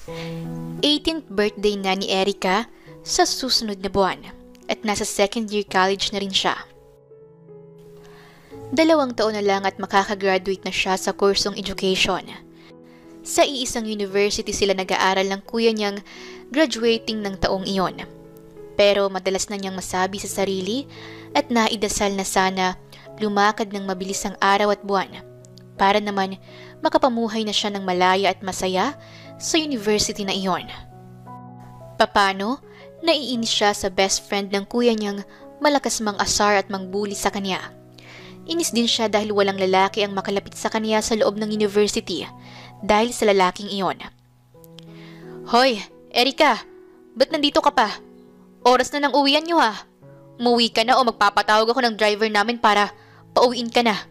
18th birthday na ni Erica sa susunod na buwan at nasa second year college na rin siya. 2 taon na lang at makakagraduate na siya sa kursong education. Sa iisang university sila nag-aaral ng kuya niyang graduating ng taong iyon. Pero madalas na niyang masabi sa sarili at naidasal na sana lumakad ng mabilis ang araw at buwan para naman makapamuhay na siya ng malaya at masaya sa university na iyon. Papano, naiinis siya sa best friend ng kuya niyang malakas mang asar at mangbuli sa kanya. Inis din siya dahil walang lalaki ang makalapit sa kanya sa loob ng university dahil sa lalaking iyon. Hoy, Erica, ba't nandito ka pa? Oras na ng uwian niyo ha. Umuwi ka na o magpapatawag ako ng driver namin para pauwiin ka na.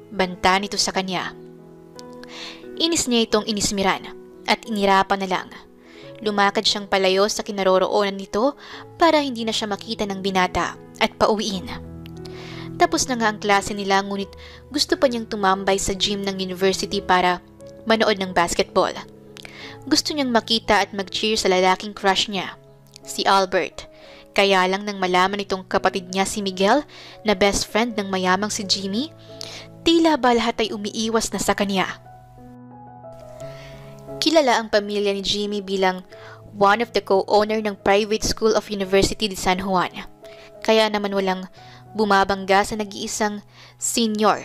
Banta nito sa kanya. Inis niya itong inismiran at inirapan na lang. Lumakad siyang palayo sa kinaroroonan nito para hindi na siya makita ng binata at pauwiin. Tapos na nga ang klase nila ngunit gusto pa niyang tumambay sa gym ng university para manood ng basketball. Gusto niyang makita at mag-cheer sa lalaking crush niya, si Albert. Kaya lang nang malaman itong kapatid niya si Miguel na best friend ng mayamang si Jimmy, tila ba lahat ay umiiwas na sa kanya. Kilala ang pamilya ni Jimmy bilang one of the co-owner ng private school of University de San Juan. Kaya naman walang bumabangga sa nag-iisang senior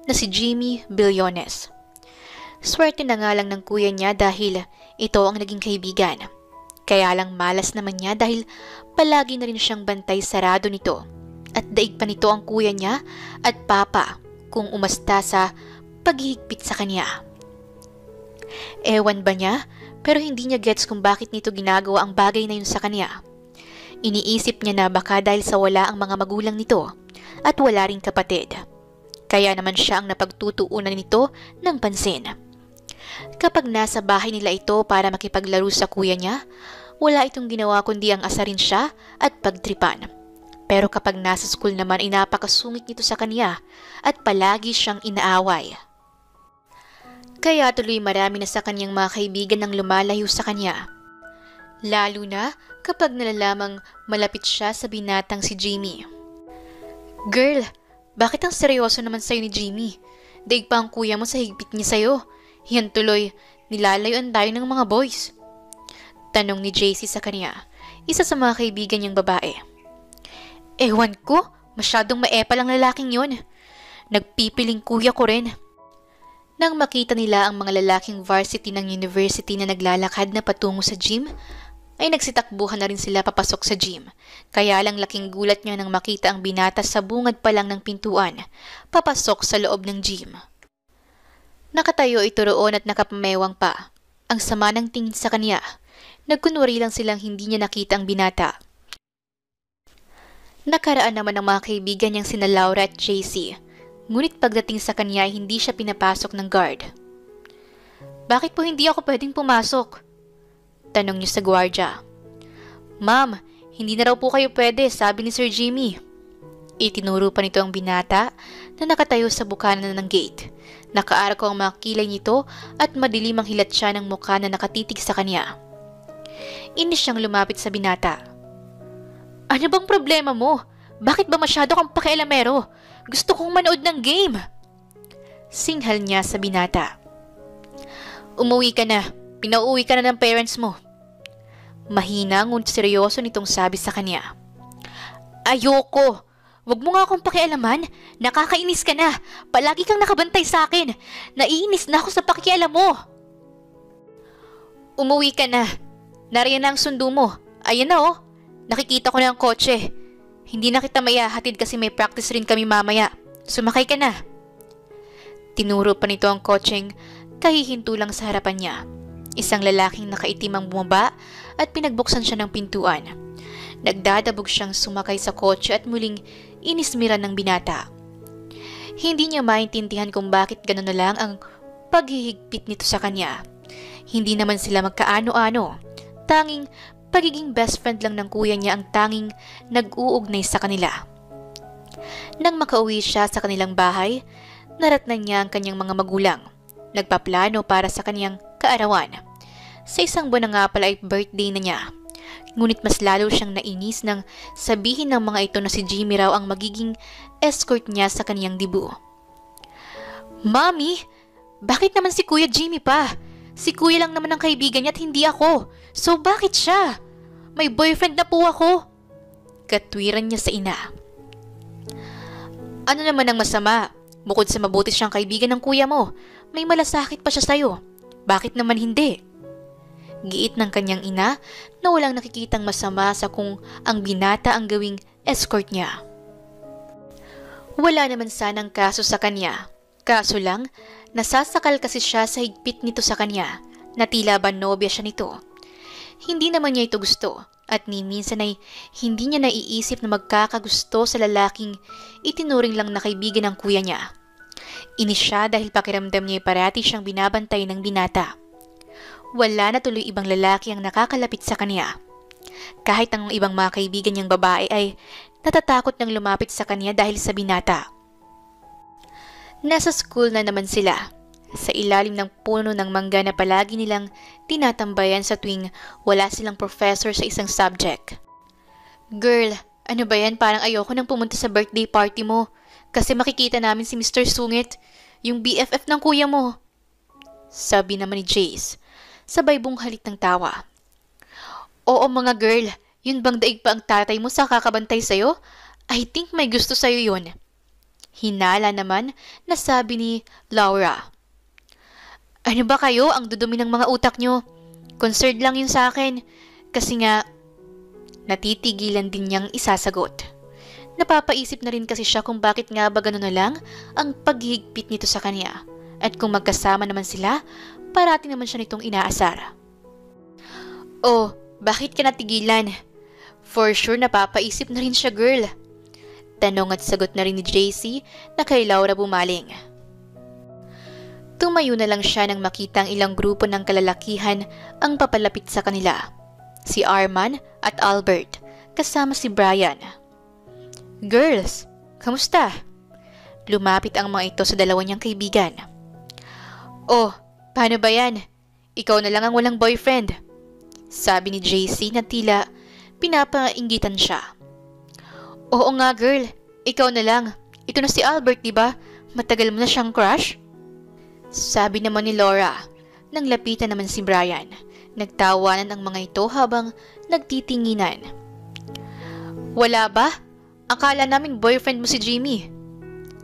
na si Jimmy Billones. Swerte na nga lang ng kuya niya dahil ito ang naging kaibigan. Kaya lang malas naman niya dahil palagi na rin siyang bantay sarado nito at daig pa nito ang kuya niya at papa kung umasta sa paghihigpit sa kanya. Ewan ba niya pero hindi niya gets kung bakit nito ginagawa ang bagay na yun sa kanya. Iniisip niya na baka dahil sa wala ang mga magulang nito at wala ring kapatid. Kaya naman siya ang napagtutuunan nito ng pansin. Kapag nasa bahay nila ito para makipaglaro sa kuya niya, wala itong ginawa kundi ang asarin siya at pagtripan. Pero kapag nasa school naman ay napakasungit nito sa kanya at palagi siyang inaaway. Kaya tuloy marami na sa kanyang mga kaibigan ang lumalayo sa kanya. Lalo na kapag nalalamang malapit siya sa binatang si Jimmy. Girl, bakit ang seryoso naman sa'yo ni Jimmy? Daig pa ang kuya mo sa higpit niya sa'yo. Yan tuloy, nilalayuan tayo ng mga boys. Tanong ni JC sa kanya, isa sa mga kaibigan niyang babae. Ewan ko, masyadong maepal ang lalaking yun. Nagpipiling kuya ko rin. Nang makita nila ang mga lalaking varsity ng university na naglalakad na patungo sa gym, ay nagsitakbuhan na rin sila papasok sa gym. Kaya lang laking gulat niya nang makita ang binata sa bungad pa lang ng pintuan, papasok sa loob ng gym. Nakatayo ito roon at nakapamewang pa. Ang sama ng tingin sa kanya. Nagkunwari lang silang hindi niya nakita ang binata. Nakaraan naman ang mga kaibigan niyang sina Laura at JC. Ngunit pagdating sa kanya ay hindi siya pinapasok ng guard. Bakit po hindi ako pwedeng pumasok? Tanong niyo sa gwardya. Ma'am, hindi na raw po kayo pwede, sabi ni Sir Jimmy. Itinuro pa nito ang binata na nakatayo sa bukana ng gate. Nakaarko ang mga kilay nito at madilim ang hilat siya ng mukha na nakatitig sa kanya. Inis siyang lumapit sa binata. Ano bang problema mo? Bakit ba masyado kang pakialamero? Gusto kong manood ng game. Singhal niya sa binata. Umuwi ka na. Pinauwi ka na ng parents mo. Mahina ngunit seryoso nitong sabi sa kanya. Ayoko. Wag mo nga akong pakialaman. Nakakainis ka na. Palagi kang nakabantay sa akin. Naiinis na ako sa pakialam mo. Umuwi ka na. Nariyan na ang sundo mo. Ayan na oh. Nakikita ko na ang kotse. Hindi na kita maihahatid kasi may practice rin kami mamaya. Sumakay ka na. Tinuro pa nito ang kotseng kahihinto lang sa harapan niya. Isang lalaking nakaitim ang bumaba at pinagbuksan siya ng pintuan. Nagdadabog siyang sumakay sa kotse at muling inismiran ng binata. Hindi niya maintindihan kung bakit gano'n na lang ang paghihigpit nito sa kanya. Hindi naman sila magkaano-ano. Tanging pagiging best friend lang ng kuya niya ang tanging nag-uugnay sa kanila. Nang makauwi siya sa kanilang bahay, naratnan niya ang kanyang mga magulang. Nagpaplano para sa kanyang kaarawan. Sa isang buwan na nga pala ay birthday na niya. Ngunit mas lalo siyang nainis nang sabihin ng mga ito na si Jimmy raw ang magiging escort niya sa kaniyang dibu. Mommy, bakit naman si Kuya Jimmy pa? Si Kuya lang naman ang kaibigan niya at hindi ako. So bakit siya? May boyfriend na po ako. Katwiran niya sa ina. Ano naman ang masama? Bukod sa mabuti siyang kaibigan ng kuya mo, may malasakit pa siya sa'yo. Bakit naman hindi? Giit ng kanyang ina na walang nakikitang masama sa kung ang binata ang gawing escort niya. Wala naman sanang kaso sa kanya. Kaso lang, nasasakal kasi siya sa higpit nito sa kanya na tila ba nobya siya nito. Hindi naman niya ito gusto at ni minsan ay hindi niya naiisip na magkakagusto sa lalaking itinuring lang na kaibigan ng kuya niya. Inis siya dahil pakiramdam niya ay parati siyang binabantay ng binata. Wala na tuloy ibang lalaki ang nakakalapit sa kanya. Kahit ang ibang mga kaibigan niyang babae ay natatakot ng lumapit sa kanya dahil sa binata. Nasa school na naman sila, sa ilalim ng puno ng mangga na palagi nilang tinatambayan sa tuwing wala silang professor sa isang subject. Girl, ano ba yan? Parang ayoko nang pumunta sa birthday party mo kasi makikita namin si Mr. Sungit, yung BFF ng kuya mo. Sabi naman ni Jace, sabay bunghalit ng tawa. Oo mga girl, yun bang daig pa ang tatay mo sa kakabantay sa'yo? I think may gusto sa'yo yun. Hinala naman na sabi ni Laura. Ano ba kayo ang dudumi ng mga utak nyo? Concerned lang yun sa akin. Kasi nga, natitigilan din niyang isasagot. Napapaisip na rin kasi siya kung bakit nga ba gano'n na lang ang paghihigpit nito sa kanya. At kung magkasama naman sila, parati naman siya nitong inaasar. Oh, bakit ka natigilan? For sure napapaisip na rin siya, girl. Tanong at sagot na rin ni JC na kay Laura bumaling. Tumayo na lang siya nang makita ang ilang grupo ng kalalakihan ang papalapit sa kanila. Si Arman at Albert, kasama si Brian. Girls, kamusta? Lumapit ang mga ito sa dalawa niyang kaibigan. Oh, paano ba yan? Ikaw na lang ang walang boyfriend. Sabi ni JC na tila pinapainggitan siya. Oo nga girl, ikaw na lang. Ito na si Albert, diba? Matagal mo na siyang crush? Sabi naman ni Laura, nang lapitan naman si Brian. Nagtawanan ang mga ito habang nagtitinginan. Wala ba? Akala namin boyfriend mo si Jimmy.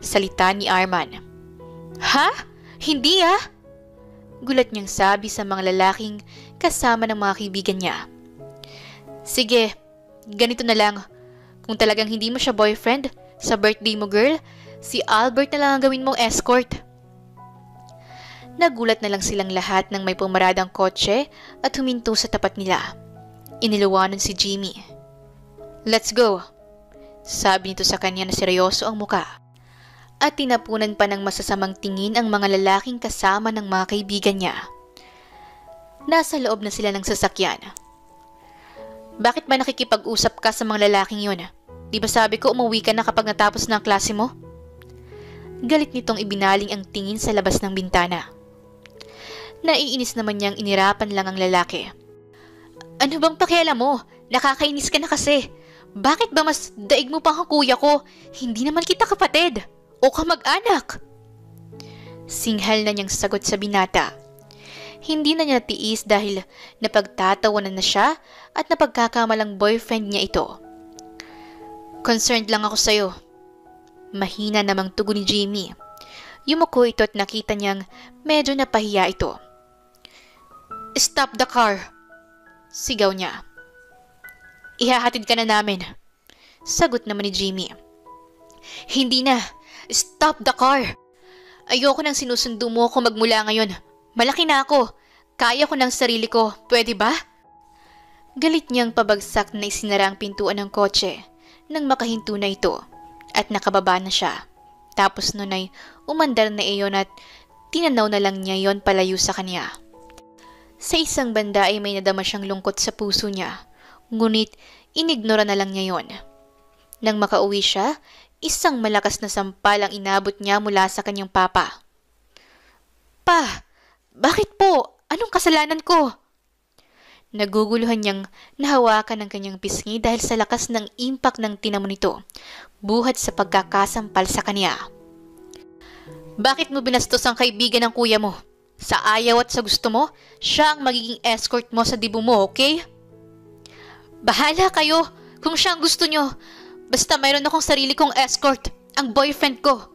Salita ni Arman. Ha? Hindi ah? Gulat niyang sabi sa mga lalaking kasama ng mga kaibigan niya. Sige, ganito na lang. Kung talagang hindi mo siya boyfriend, sa birthday mo girl, si Albert na lang ang gawin mong escort. Nagulat na lang silang lahat nang may pumaradang kotse at huminto sa tapat nila. Iniluwanan si Jimmy. Let's go, sabi nito sa kanya na seryoso ang muka. At tinapunan pa ng masasamang tingin ang mga lalaking kasama ng mga kaibigan niya. Nasa loob na sila ng sasakyan. Bakit ba nakikipag-usap ka sa mga lalaking yun? Di ba sabi ko umuwi ka na kapag natapos na ang klase mo? Galit nitong ibinaling ang tingin sa labas ng bintana. Naiinis naman niyang inirapan lang ang lalaki. Ano bang pakialam mo? Nakakainis ka na kasi. Bakit ba mas daig mo pang ang kuya ko? Hindi naman kita kapatid. O kamag-anak. Singhal na niyang sagot sa binata. Hindi na niya tiis dahil napagtatawanan na siya at napagkakamalang boyfriend niya ito. Concerned lang ako sa'yo. Mahina namang tugon ni Jimmy. Yumuko ito at nakita niyang medyo napahiya ito. Stop the car! Sigaw niya. Ihahatid ka na namin. Sagot naman ni Jimmy. Hindi na. Stop the car! Ayoko nang sinusundo mo ako magmula ngayon. Malaki na ako. Kaya ko ng sarili ko. Pwede ba? Galit niyang pabagsak na isinara ang pintuan ng kotse nang makahinto na ito at nakababa na siya. Tapos nun ay umandar na iyon at tinanaw na lang niya yon palayo sa kanya. Sa isang banda ay may nadama siyang lungkot sa puso niya, ngunit inignora na lang niya yon. Nang makauwi siya, isang malakas na sampal ang inabot niya mula sa kanyang papa. Pa, bakit po? Anong kasalanan ko? Naguguluhan niyang nahawakan ng kanyang pisngi dahil sa lakas ng impact ng tinamo nito, buhat sa pagkakasampal sa kanya. Bakit mo binastos ang kaibigan ng kuya mo? Sa ayaw at sa gusto mo, siya ang magiging escort mo sa dibo mo, okay? Bahala kayo kung siya ang gusto nyo. Basta mayroon akong sarili kong escort, ang boyfriend ko.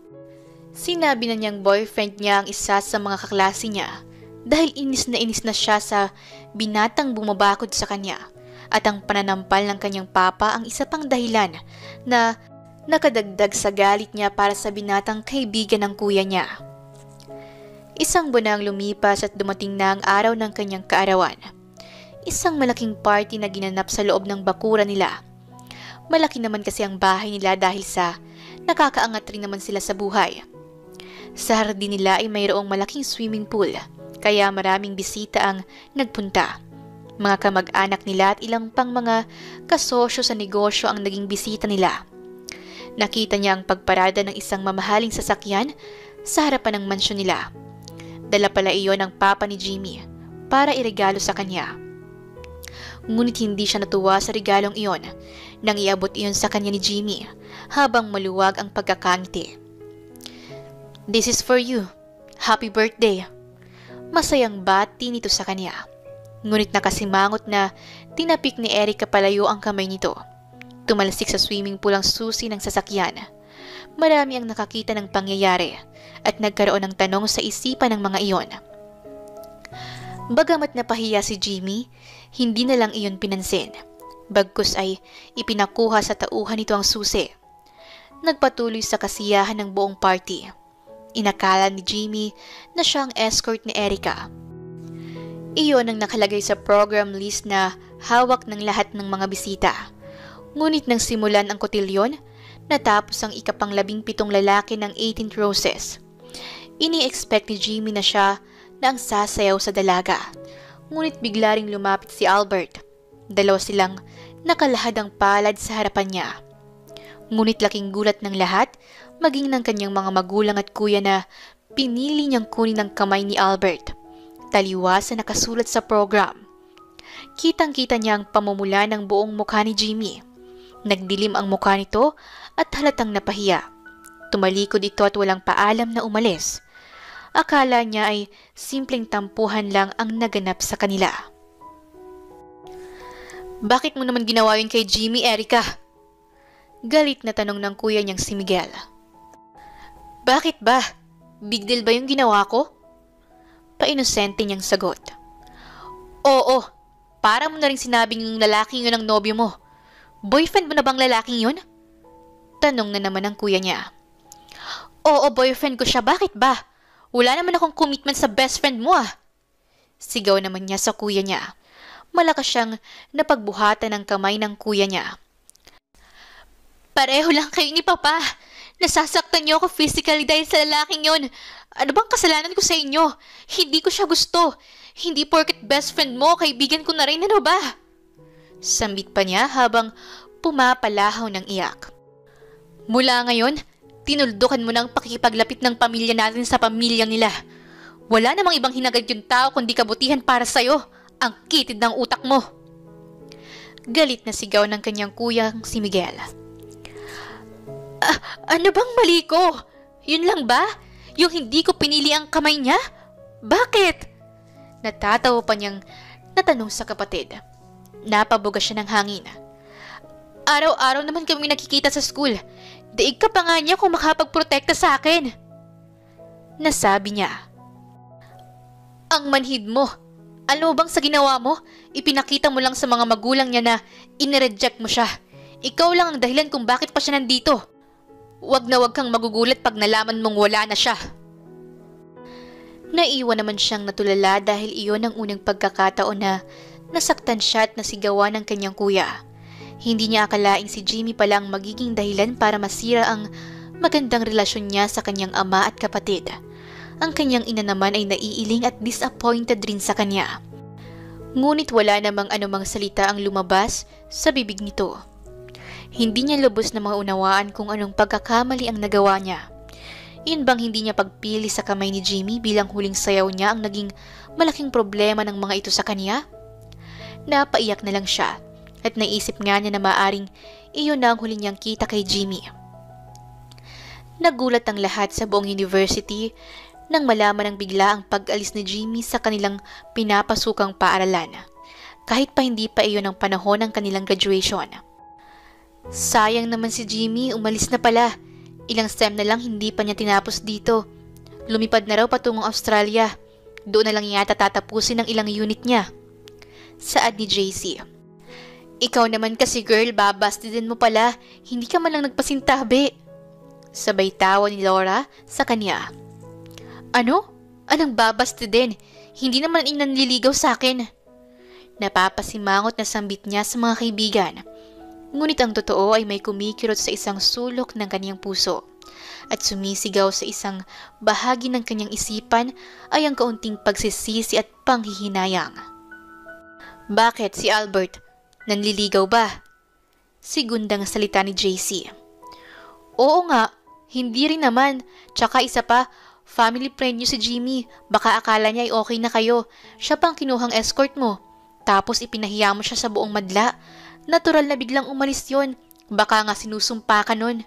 Sinabi na niyang boyfriend niya ang isa sa mga kaklase niya dahil inis na siya sa binatang bumabakod sa kanya at ang pananampal ng kanyang papa ang isa pang dahilan na nakadagdag sa galit niya para sa binatang kaibigan ng kuya niya. Isang buwan ang lumipas at dumating na ang araw ng kanyang kaarawan. Isang malaking party na ginanap sa loob ng bakuran nila. Malaki naman kasi ang bahay nila dahil sa nakakaangat rin naman sila sa buhay. Sa hardin nila ay mayroong malaking swimming pool, kaya maraming bisita ang nagpunta. Mga kamag-anak nila at ilang pang mga kasosyo sa negosyo ang naging bisita nila. Nakita niya ang pagparada ng isang mamahaling sasakyan sa harapan ng mansyon nila. Dala pala iyon ng papa ni Jimmy para iregalo sa kanya. Ngunit hindi siya natuwa sa regalong iyon nang iabot iyon sa kanya ni Jimmy habang maluwag ang pagkakangiti. This is for you. Happy birthday. Masayang bati nito sa kanya. Ngunit nakasimangot na tinapik ni Erica palayo ang kamay nito. Tumalsik sa swimming pool ang susi ng sasakyan. Marami ang nakakita ng pangyayari at nagkaroon ng tanong sa isipan ng mga iyon. Bagamat napahiya si Jimmy, hindi na lang iyon pinansin. Bagkus ay ipinakuha sa tauhan nito ang susi. Nagpatuloy sa kasiyahan ng buong party. Inakala ni Jimmy na siya ang escort ni Erica. Iyon ang nakalagay sa program list na hawak ng lahat ng mga bisita. Ngunit nang simulan ang kotilyon, natapos ang ikapang-17 lalaki ng 18th roses. Ini-expect ni Jimmy na siya na ang sasayaw sa dalaga. Ngunit bigla ring lumapit si Albert. Dalawa silang nakalahadang palad sa harapan niya. Ngunit laking gulat ng lahat, maging ng kanyang mga magulang at kuya na pinili niyang kunin ang kamay ni Albert. Taliwas na nakasulat sa program. Kitang-kita niya ang pamumula ng buong mukha ni Jimmy. Nagdilim ang mukha nito at halatang napahiya. Tumalikod ito at walang paalam na umalis. Akala niya ay simpleng tampuhan lang ang naganap sa kanila. Bakit mo naman ginawa yun kay Jimmy, Erica? Galit na tanong ng kuya niyang si Miguel. Bakit ba? Big deal ba yung ginawa ko? Painosente niyang sagot. Oo, para mo na rin sinabing yung lalaking yun ang nobyo mo. Boyfriend mo na bang lalaking yun? Tanong na naman ng kuya niya. Oo, boyfriend ko siya. Bakit ba? Wala naman akong commitment sa best friend mo ah. Sigaw naman niya sa kuya niya. Malakas siyang napagbuhatan ng kamay ng kuya niya. Pareho lang kayo ni Papa. Nasasaktan niyo ako physically dahil sa lalaking yon. Ano bang kasalanan ko sa inyo? Hindi ko siya gusto. Hindi porket best friend mo, kaibigan ko na rin, ano ba? Sambit pa niya habang pumapalahaw ng iyak. Mula ngayon, tinuldukan mo na ang pakikipaglapit ng pamilya natin sa pamilyang nila. Wala namang ibang hinagad yung tao kundi kabutihan para sa'yo. Ang kitid ng utak mo. Galit na sigaw ng kanyang kuyang si Miguel. Ano bang mali ko? Yun lang ba? Yung hindi ko pinili ang kamay niya? Bakit? Natatawa pa niyang natanong sa kapatid. Napabuga siya ng hangin. Araw-araw naman kami nakikita sa school. Daig ka pa nga niya kung makapagprotekta sa akin. Nasabi niya. Ang manhid mo. Ano bang sa ginawa mo? Ipinakita mo lang sa mga magulang niya na inireject mo siya. Ikaw lang ang dahilan kung bakit pa siya nandito. Wag na wag kang magugulat pag nalaman mong wala na siya. Naiwan naman siyang natulala dahil iyon ang unang pagkakataon na nasaktan siya at nasigawan ng kanyang kuya. Hindi niya akalaing si Jimmy pala ang magiging dahilan para masira ang magandang relasyon niya sa kanyang ama at kapatid. Ang kanyang ina naman ay naiiling at disappointed rin sa kanya. Ngunit wala namang anumang salita ang lumabas sa bibig nito. Hindi niya lubos na maunawaan kung anong pagkakamali ang nagawa niya. Iyon bang hindi niya pagpili sa kamay ni Jimmy bilang huling sayaw niya ang naging malaking problema ng mga ito sa kanya? Napaiyak na lang siya at naisip nga niya na maaring iyon na ang huli niyang kita kay Jimmy. Nagulat ang lahat sa buong university nang malaman ng bigla ang pag-alis ni Jimmy sa kanilang pinapasukang paaralan, kahit pa hindi pa iyon ang panahon ng kanilang graduation. Sayang naman si Jimmy, umalis na pala. Ilang sem na lang hindi pa niya tinapos dito. Lumipad na raw patungong Australia. Doon na lang yata tatapusin ang ilang unit niya. Saad ni JC. Ikaw naman kasi girl, babastidin mo pala. Hindi ka man lang nagpasintabi. Sabay tawa ni Laura sa kanya. Ano? Anong babastidin? Hindi naman inanliligaw sa akin. Napapasimangot na sambit niya sa mga kaibigan. Ngunit ang totoo ay may kumikirot sa isang sulok ng kanyang puso at sumisigaw sa isang bahagi ng kanyang isipan ay ang kaunting pagsisisi at panghihinayang. Bakit si Albert? Nanliligaw ba? Sigundang salita ni JC. Oo nga, hindi rin naman. Tsaka isa pa, family friend niyo si Jimmy. Baka akala niya ay okay na kayo. Siya pang kinuhang escort mo. Tapos ipinahiya mo siya sa buong madla. Natural na biglang umalis yon. Baka nga sinusumpa ka nun.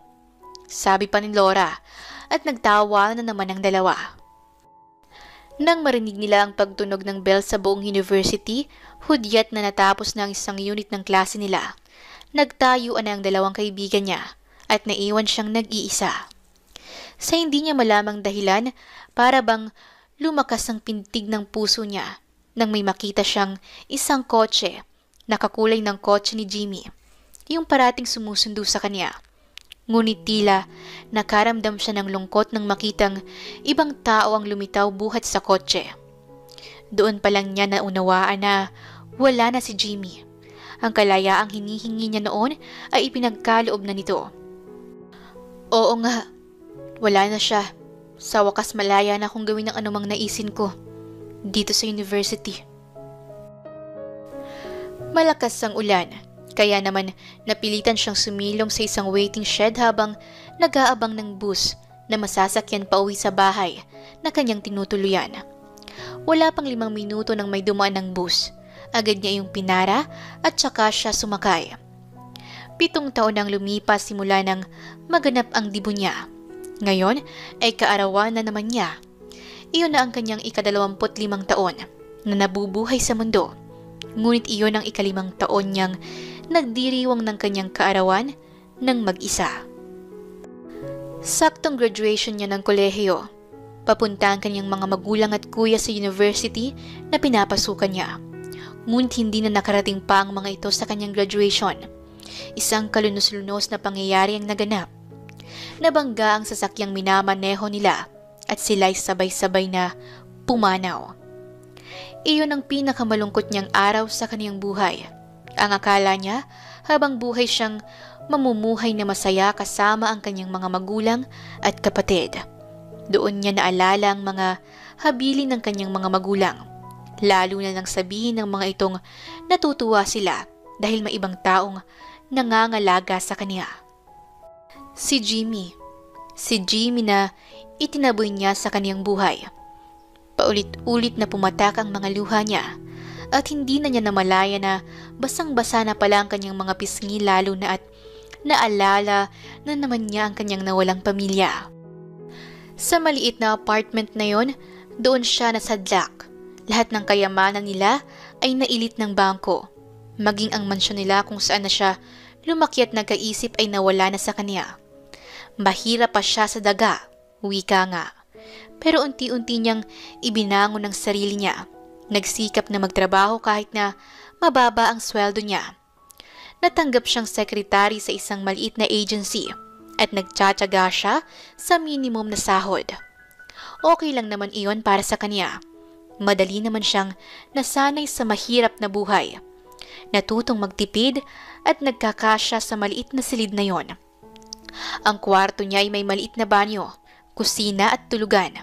Sabi pa ni Laura at nagtawa na naman ang dalawa. Nang marinig nila ang pagtunog ng bell sa buong university, hudyat na natapos na ang isang unit ng klase nila. Nagtayuan na ang dalawang kaibigan niya at naiwan siyang nag-iisa. Sa hindi niya malamang dahilan, para bang lumakas ang pintig ng puso niya nang may makita siyang isang kotse, nakakulay ng kotse ni Jimmy, yung parating sumusundo sa kanya. Ngunit tila nakaramdam siya ng lungkot nang makitang ibang tao ang lumitaw buhat sa kotse. Doon pa lang niya naunawaan na wala na si Jimmy. Ang kalayaang hinihingi niya noon ay ipinagkaloob na nito. Oo nga, wala na siya. Sa wakas malaya na akong gawin ang anumang naisin ko dito sa university. Malakas ang ulan, kaya naman napilitan siyang sumilong sa isang waiting shed habang nag-aabang ng bus na masasakyan pa uwi sa bahay na kanyang tinutuluyan. Wala pang 5 minuto nang may dumaan ng bus. Agad niya yung pinara at saka siya sumakay. 7 taon nang lumipas simula nang maganap ang dibo niya. Ngayon ay kaarawan na naman niya. Iyon na ang kanyang ika-25 taon na nabubuhay sa mundo. Ngunit iyon ang ika-5 taon niyang nagdiriwang ng kanyang kaarawan ng mag-isa. Saktong graduation niya ng kolehiyo. Papunta ang kanyang mga magulang at kuya sa university na pinapasukan niya. Ngunit hindi na nakarating pa ang mga ito sa kanyang graduation. Isang kalunos-lunos na pangyayari ang naganap. Nabangga ang sasakyang minamaneho nila at sila'y sabay-sabay na pumanaw. Iyon ang pinakamalungkot niyang araw sa kaniyang buhay. Ang akala niya habang buhay siyang mamumuhay na masaya kasama ang kanyang mga magulang at kapatid. Doon niya naalala ang mga habilin ng kanyang mga magulang. Lalo na nang sabihin ng mga itong natutuwa sila dahil may ibang taong nangangalaga sa kanya. Si Jimmy. Si Jimmy na itinaboy niya sa kaniyang buhay. Paulit-ulit na pumatak ang mga luha niya at hindi na niya namalaya na basang-basa na pala ang kanyang mga pisngi lalo na at naalala na naman niya ang kanyang nawalang pamilya. Sa maliit na apartment na yon, doon siya nasadlak. Lahat ng kayamanan nila ay nailit ng bangko. Maging ang mansyon nila kung saan na siya lumaki at nagkaisip ay nawala na sa kanya. Mahirap pa siya sa daga, wika nga. Pero unti-unti niyang ibinangon ang sarili niya. Nagsikap na magtrabaho kahit na mababa ang sweldo niya. Natanggap siyang sekretary sa isang maliit na agency at nagtsatsaga siya sa minimum na sahod. Okay lang naman iyon para sa kanya. Madali naman siyang nasanay sa mahirap na buhay. Natutong magtipid at nagkakasya sa maliit na silid na yon. Ang kwarto niya ay may maliit na banyo, kusina at tulugan.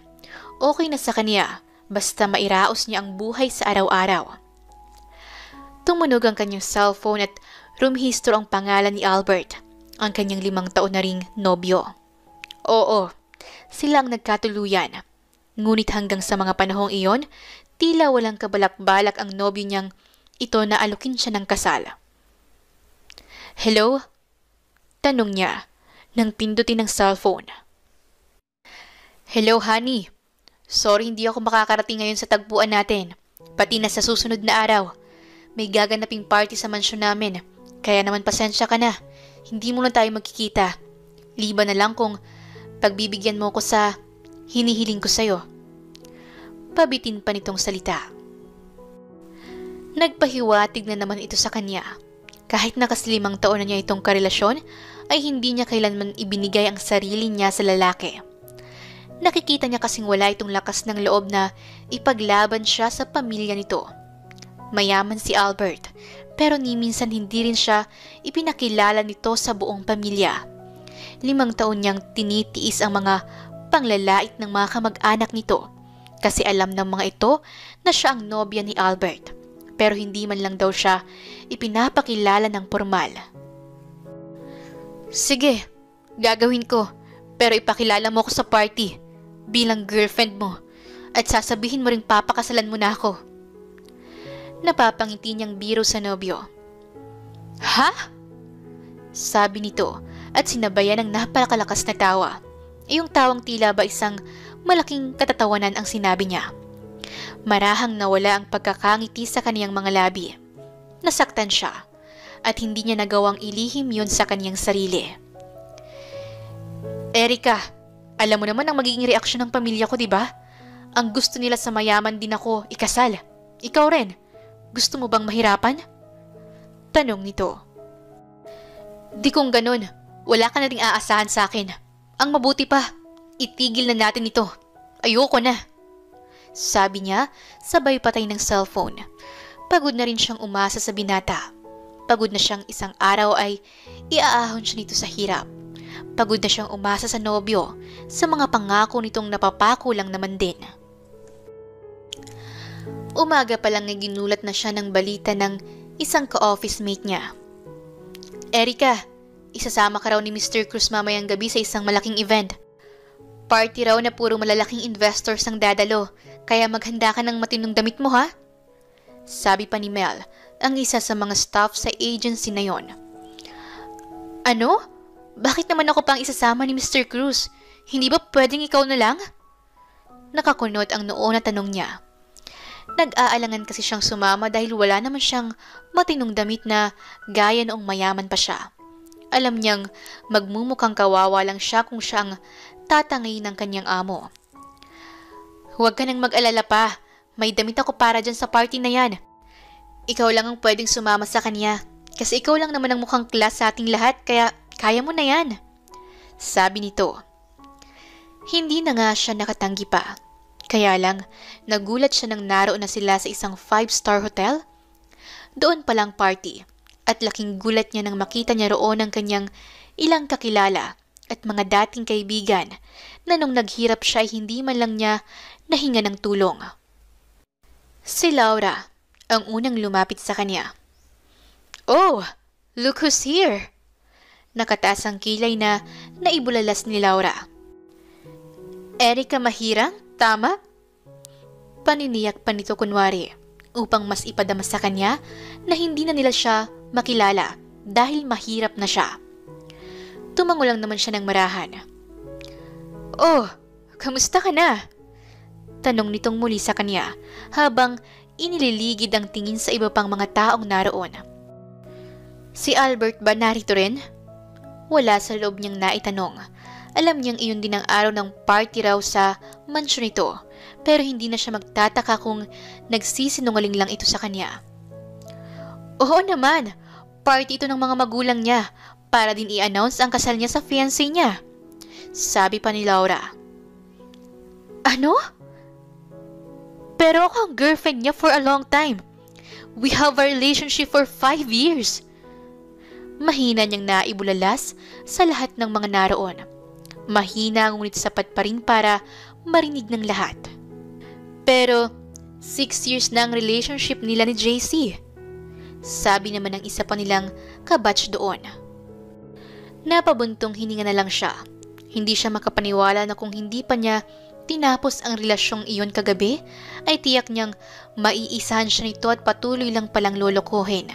Okay na sa kanya basta mairaos niya ang buhay sa araw-araw. Tumunog ang kanyang cellphone at rumhistro ang pangalan ni Albert, ang kanyang 5 taon na ring nobyo. Oo, silang nagkatuluyan. Ngunit hanggang sa mga panahong iyon, tila walang kabalak-balak ang nobyo niyang ito na alukin siya ng kasal. "Hello?" tanong niya nang pindutin ng cellphone. "Hello, honey. Sorry hindi ako makakarating ngayon sa tagpuan natin. Pati na sa susunod na araw. May gaganaping party sa mansyon namin. Kaya naman pasensya ka na. Hindi mo na tayo magkikita. Liban na lang kung pagbibigyan mo ko sa hinihiling ko sa'yo." Pabitin pa nitong salita. Nagpahiwatig na naman ito sa kanya. Kahit nakaslimang taon na niya itong karelasyon, ay hindi niya kailanman ibinigay ang sarili niya sa lalaki. Nakikita niya kasing wala itong lakas ng loob na ipaglaban siya sa pamilya nito. Mayaman si Albert, pero ni minsan hindi rin siya ipinakilala nito sa buong pamilya. 5 taon niyang tinitiis ang mga panglalait ng mga kamag-anak nito kasi alam ng mga ito na siya ang nobya ni Albert, pero hindi man lang daw siya ipinapakilala ng formal. "Sige, gagawin ko, pero ipakilala mo ako sa party bilang girlfriend mo at sasabihin mo ring papakasalan mo na ako." Napapangiti niyang biro sa nobyo. "Ha?" sabi nito at sinabayan ng napakalakas na tawa. Iyong tawang tila ba isang malaking katatawanan ang sinabi niya. Marahang nawala ang pagkakangiti sa kaniyang mga labi. Nasaktan siya at hindi niya nagawang ilihim yun sa kaniyang sarili. "Erica, alam mo naman ang magiging reaksyon ng pamilya ko, di ba? Ang gusto nila sa mayaman din ako ikasal. Ikaw rin. Gusto mo bang mahirapan?" tanong nito. "Di kung ganun, wala ka na ring aasahan sa akin. Ang mabuti pa, itigil na natin ito. Ayoko na," sabi niya sabay patay ng cellphone. Pagod na rin siyang umasa sa binata. Pagod na siyang isang araw ay iaahon siya nito sa hirap. Pagod na siyang umasa sa nobyo, sa mga pangako nitong napapako lang naman din. Umaga pa lang ay ginulat na siya ng balita ng isang ka-office mate niya. "Erica, isasama ka raw ni Mr. Cruz mamayang gabi sa isang malaking event. Party raw na puro malalaking investors ang dadalo, kaya maghanda ka ng matinong damit mo ha?" sabi pa ni Mel, ang isa sa mga staff sa agency na yon. "Ano? Bakit naman ako pang isasama ni Mr. Cruz? Hindi ba pwedeng ikaw na lang?" Nakakunot ang noo na tanong niya. Nag-aalangan kasi siyang sumama dahil wala naman siyang matinong damit na gaya noong mayaman pa siya. Alam niyang magmumukhang kawawa lang siya kung siya ang tatangay ng kanyang amo. "Huwag ka nang mag-alala pa. May damit ako para dyan sa party na yan. Ikaw lang ang pwedeng sumama sa kanya kasi ikaw lang naman ang mukhang class sa ating lahat kaya kaya mo na yan," sabi nito. Hindi na nga siya nakatanggi pa. Kaya lang, nagulat siya nang naroon na sila sa isang 5-star hotel. Doon palang party at laking gulat niya nang makita niya roon ang kanyang ilang kakilala at mga dating kaibigan na nung naghirap siya ay hindi man lang niya nahinga ng tulong. Si Laura ang unang lumapit sa kanya. "Oh, look who's here!" Nakataas ang kilay na naibulalas ni Laura. "Erica Mahirang, tama?" Paniniyak pa nito kunwari upang mas ipadama sa kanya na hindi na nila siya makilala dahil mahirap na siya. Tumango lang naman siya ng marahan. "Oh, kamusta ka na?" tanong nitong muli sa kanya habang inililigid ang tingin sa iba pang mga taong naroon. Si Albert ba narito rin? Wala sa loob niyang naitanong. Alam niyang iyon din ang araw ng party raw sa mansyon nito, pero hindi na siya magtataka kung nagsisinungaling lang ito sa kanya. "Oo naman, party ito ng mga magulang niya para din i-announce ang kasal niya sa fiancé niya," sabi pa ni Laura. "Ano? Pero ako ang girlfriend niya for a long time. We have a relationship for 5 years. Mahina niyang naibulalas sa lahat ng mga naroon. Mahina ngunit sapat pa rin para marinig ng lahat. Pero 6 years na ang relationship nila ni JC. Sabi naman ng isa pa nilang kabatch doon. Napabuntong hininga na lang siya. Hindi siya makapaniwala na kung hindi pa niya tinapos ang relasyong iyon kagabi, ay tiyak niyang maiisahan siya nito at patuloy lang palang lolokohin.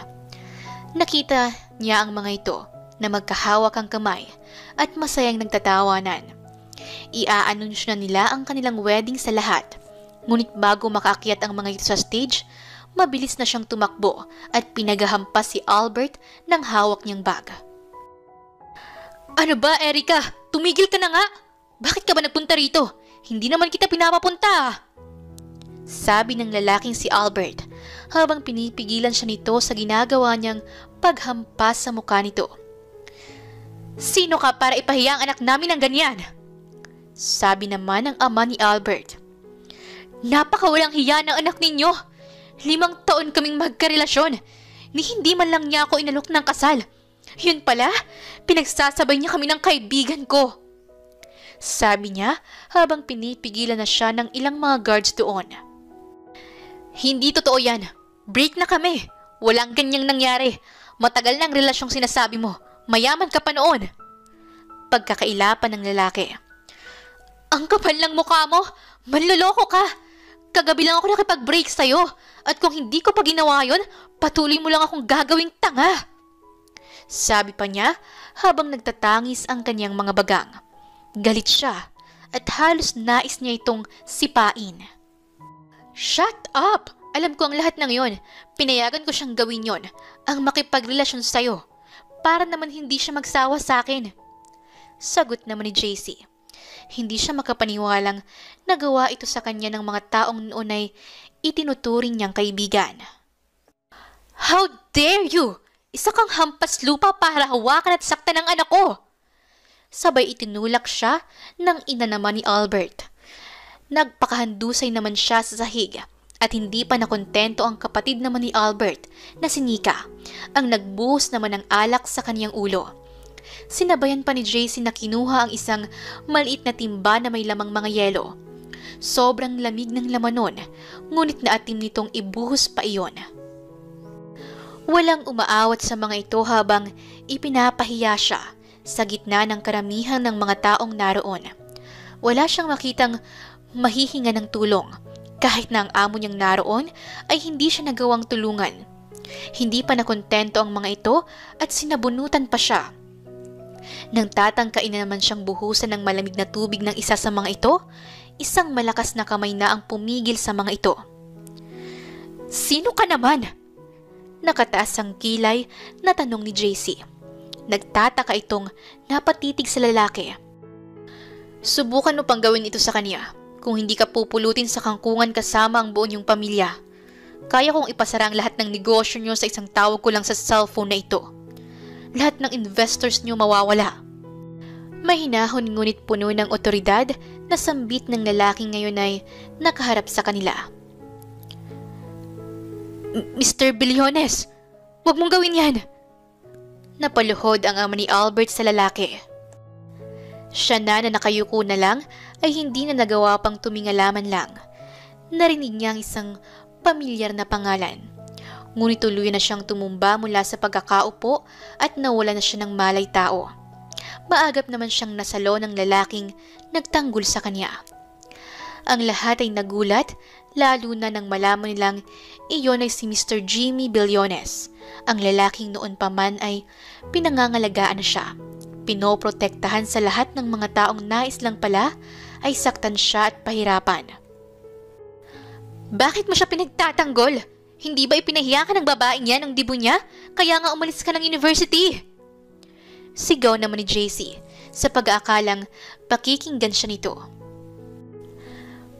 Nakita niya ang mga ito na magkahawak ang kamay at masayang nagtatawanan. Ia-anunsyo na nila ang kanilang wedding sa lahat. Ngunit bago makaakyat ang mga ito sa stage, mabilis na siyang tumakbo at pinagahampas si Albert ng hawak niyang bag. "Ano ba, Erica? Tumigil ka na nga! Bakit ka ba nagpunta rito? Hindi naman kita pinapapunta!" Sabi ng lalaking si Albert habang pinipigilan siya nito sa ginagawa niyang paghampas sa mukha nito. "Sino ka para ipahiya ang anak namin ng ganyan?" Sabi naman ng ama ni Albert. "Napakawalang hiya ng anak ninyo! 5 taon kaming magkarelasyon, ni hindi man lang niya ako inalok ng kasal. Yun pala, pinagsasabay niya kami ng kaibigan ko." Sabi niya habang pinipigilan na siya ng ilang mga guards doon. "Hindi totoo yan. Break na kami. Walang ganyang nangyari. Matagal na ang relasyong sinasabi mo. Mayaman ka pa noon." Pagkakailapan ng lalaki. "Ang kapal ng mukha mo! Manloloko ka! Kagabi lang ako nakipag-break sa'yo. At kung hindi ko pa ginawa yun, patuloy mo lang akong gagawing tanga." Sabi pa niya habang nagtatangis ang kanyang mga bagang. Galit siya at halos nais niya itong sipain. "Shut up! Alam ko ang lahat ng yon. Pinayagan ko siyang gawin yon, ang makipagrelasyon sa'yo, para naman hindi siya magsawa sa akin." Sagot naman ni JC. Hindi siya makapaniwalang nagawa ito sa kanya ng mga taong noon ay itinuturing niyang kaibigan. "How dare you! Isa kang hampas lupa para hawakan at saktan ng anak ko!" Sabay itinulak siya ng ina naman ni Albert. Nagpakahandusay naman siya sa sahig at hindi pa nakontento ang kapatid naman ni Albert na si Nika, ang nagbuhos naman ng alak sa kaniyang ulo. Sinabayan pa ni JC na kinuha ang isang maliit na timba na may lamang mga yelo. Sobrang lamig ng laman nun, ngunit naatim nitong ibuhos pa iyon. Walang umaawat sa mga ito habang ipinapahiya siya sa gitna ng karamihan ng mga taong naroon. Wala siyang makitang mahihinga ng tulong. Kahit na ang amo niyang naroon ay hindi siya nagawang tulungan. Hindi pa nakontento ang mga ito at sinabunutan pa siya. Nang tatangkain na naman siyang buhusan ng malamig na tubig ng isa sa mga ito, isang malakas na kamay na ang pumigil sa mga ito. "Sino ka naman?" Nakataas ang kilay na tanong ni JC. Nagtataka itong napatitig sa lalaki. "Subukan mo pang gawin ito sa kanya. Kung hindi ka pupulutin sa kangkungan kasama ang buo niyong pamilya, kaya kong ipasara ang lahat ng negosyo niyo sa isang tawag ko lang sa cellphone na ito. Lahat ng investors niyo mawawala." Mahinahon ngunit puno ng otoridad na sambit ng lalaki ngayon ay nakaharap sa kanila. "Mr. Bilyones, huwag mong gawin yan!" Napaluhod ang ama ni Albert sa lalaki. Siya na nakayuko na lang ay hindi na nagawa pang tumingalaman lang. Narinig niya ang isang pamilyar na pangalan. Ngunit tuluyan na siyang tumumba mula sa pagkakaupo at nawala na siya ng malay tao. Maagap naman siyang nasalo ng lalaking nagtanggol sa kanya. Ang lahat ay nagulat, lalo na nang malaman nilang iyon ay si Mr. Jimmy Bilyones. Ang lalaking noon pa man ay pinangangalagaan na siya. Pinoprotektahan sa lahat ng mga taong nais lang pala ay saktan siya at pahirapan. "Bakit mo siya pinagtatanggol? Hindi ba ipinahiya ka ng babaeng yan ang dibo niya? Kaya nga umalis ka ng university!" Sigaw naman ni JC sa pag-aakalang pakikinggan siya nito.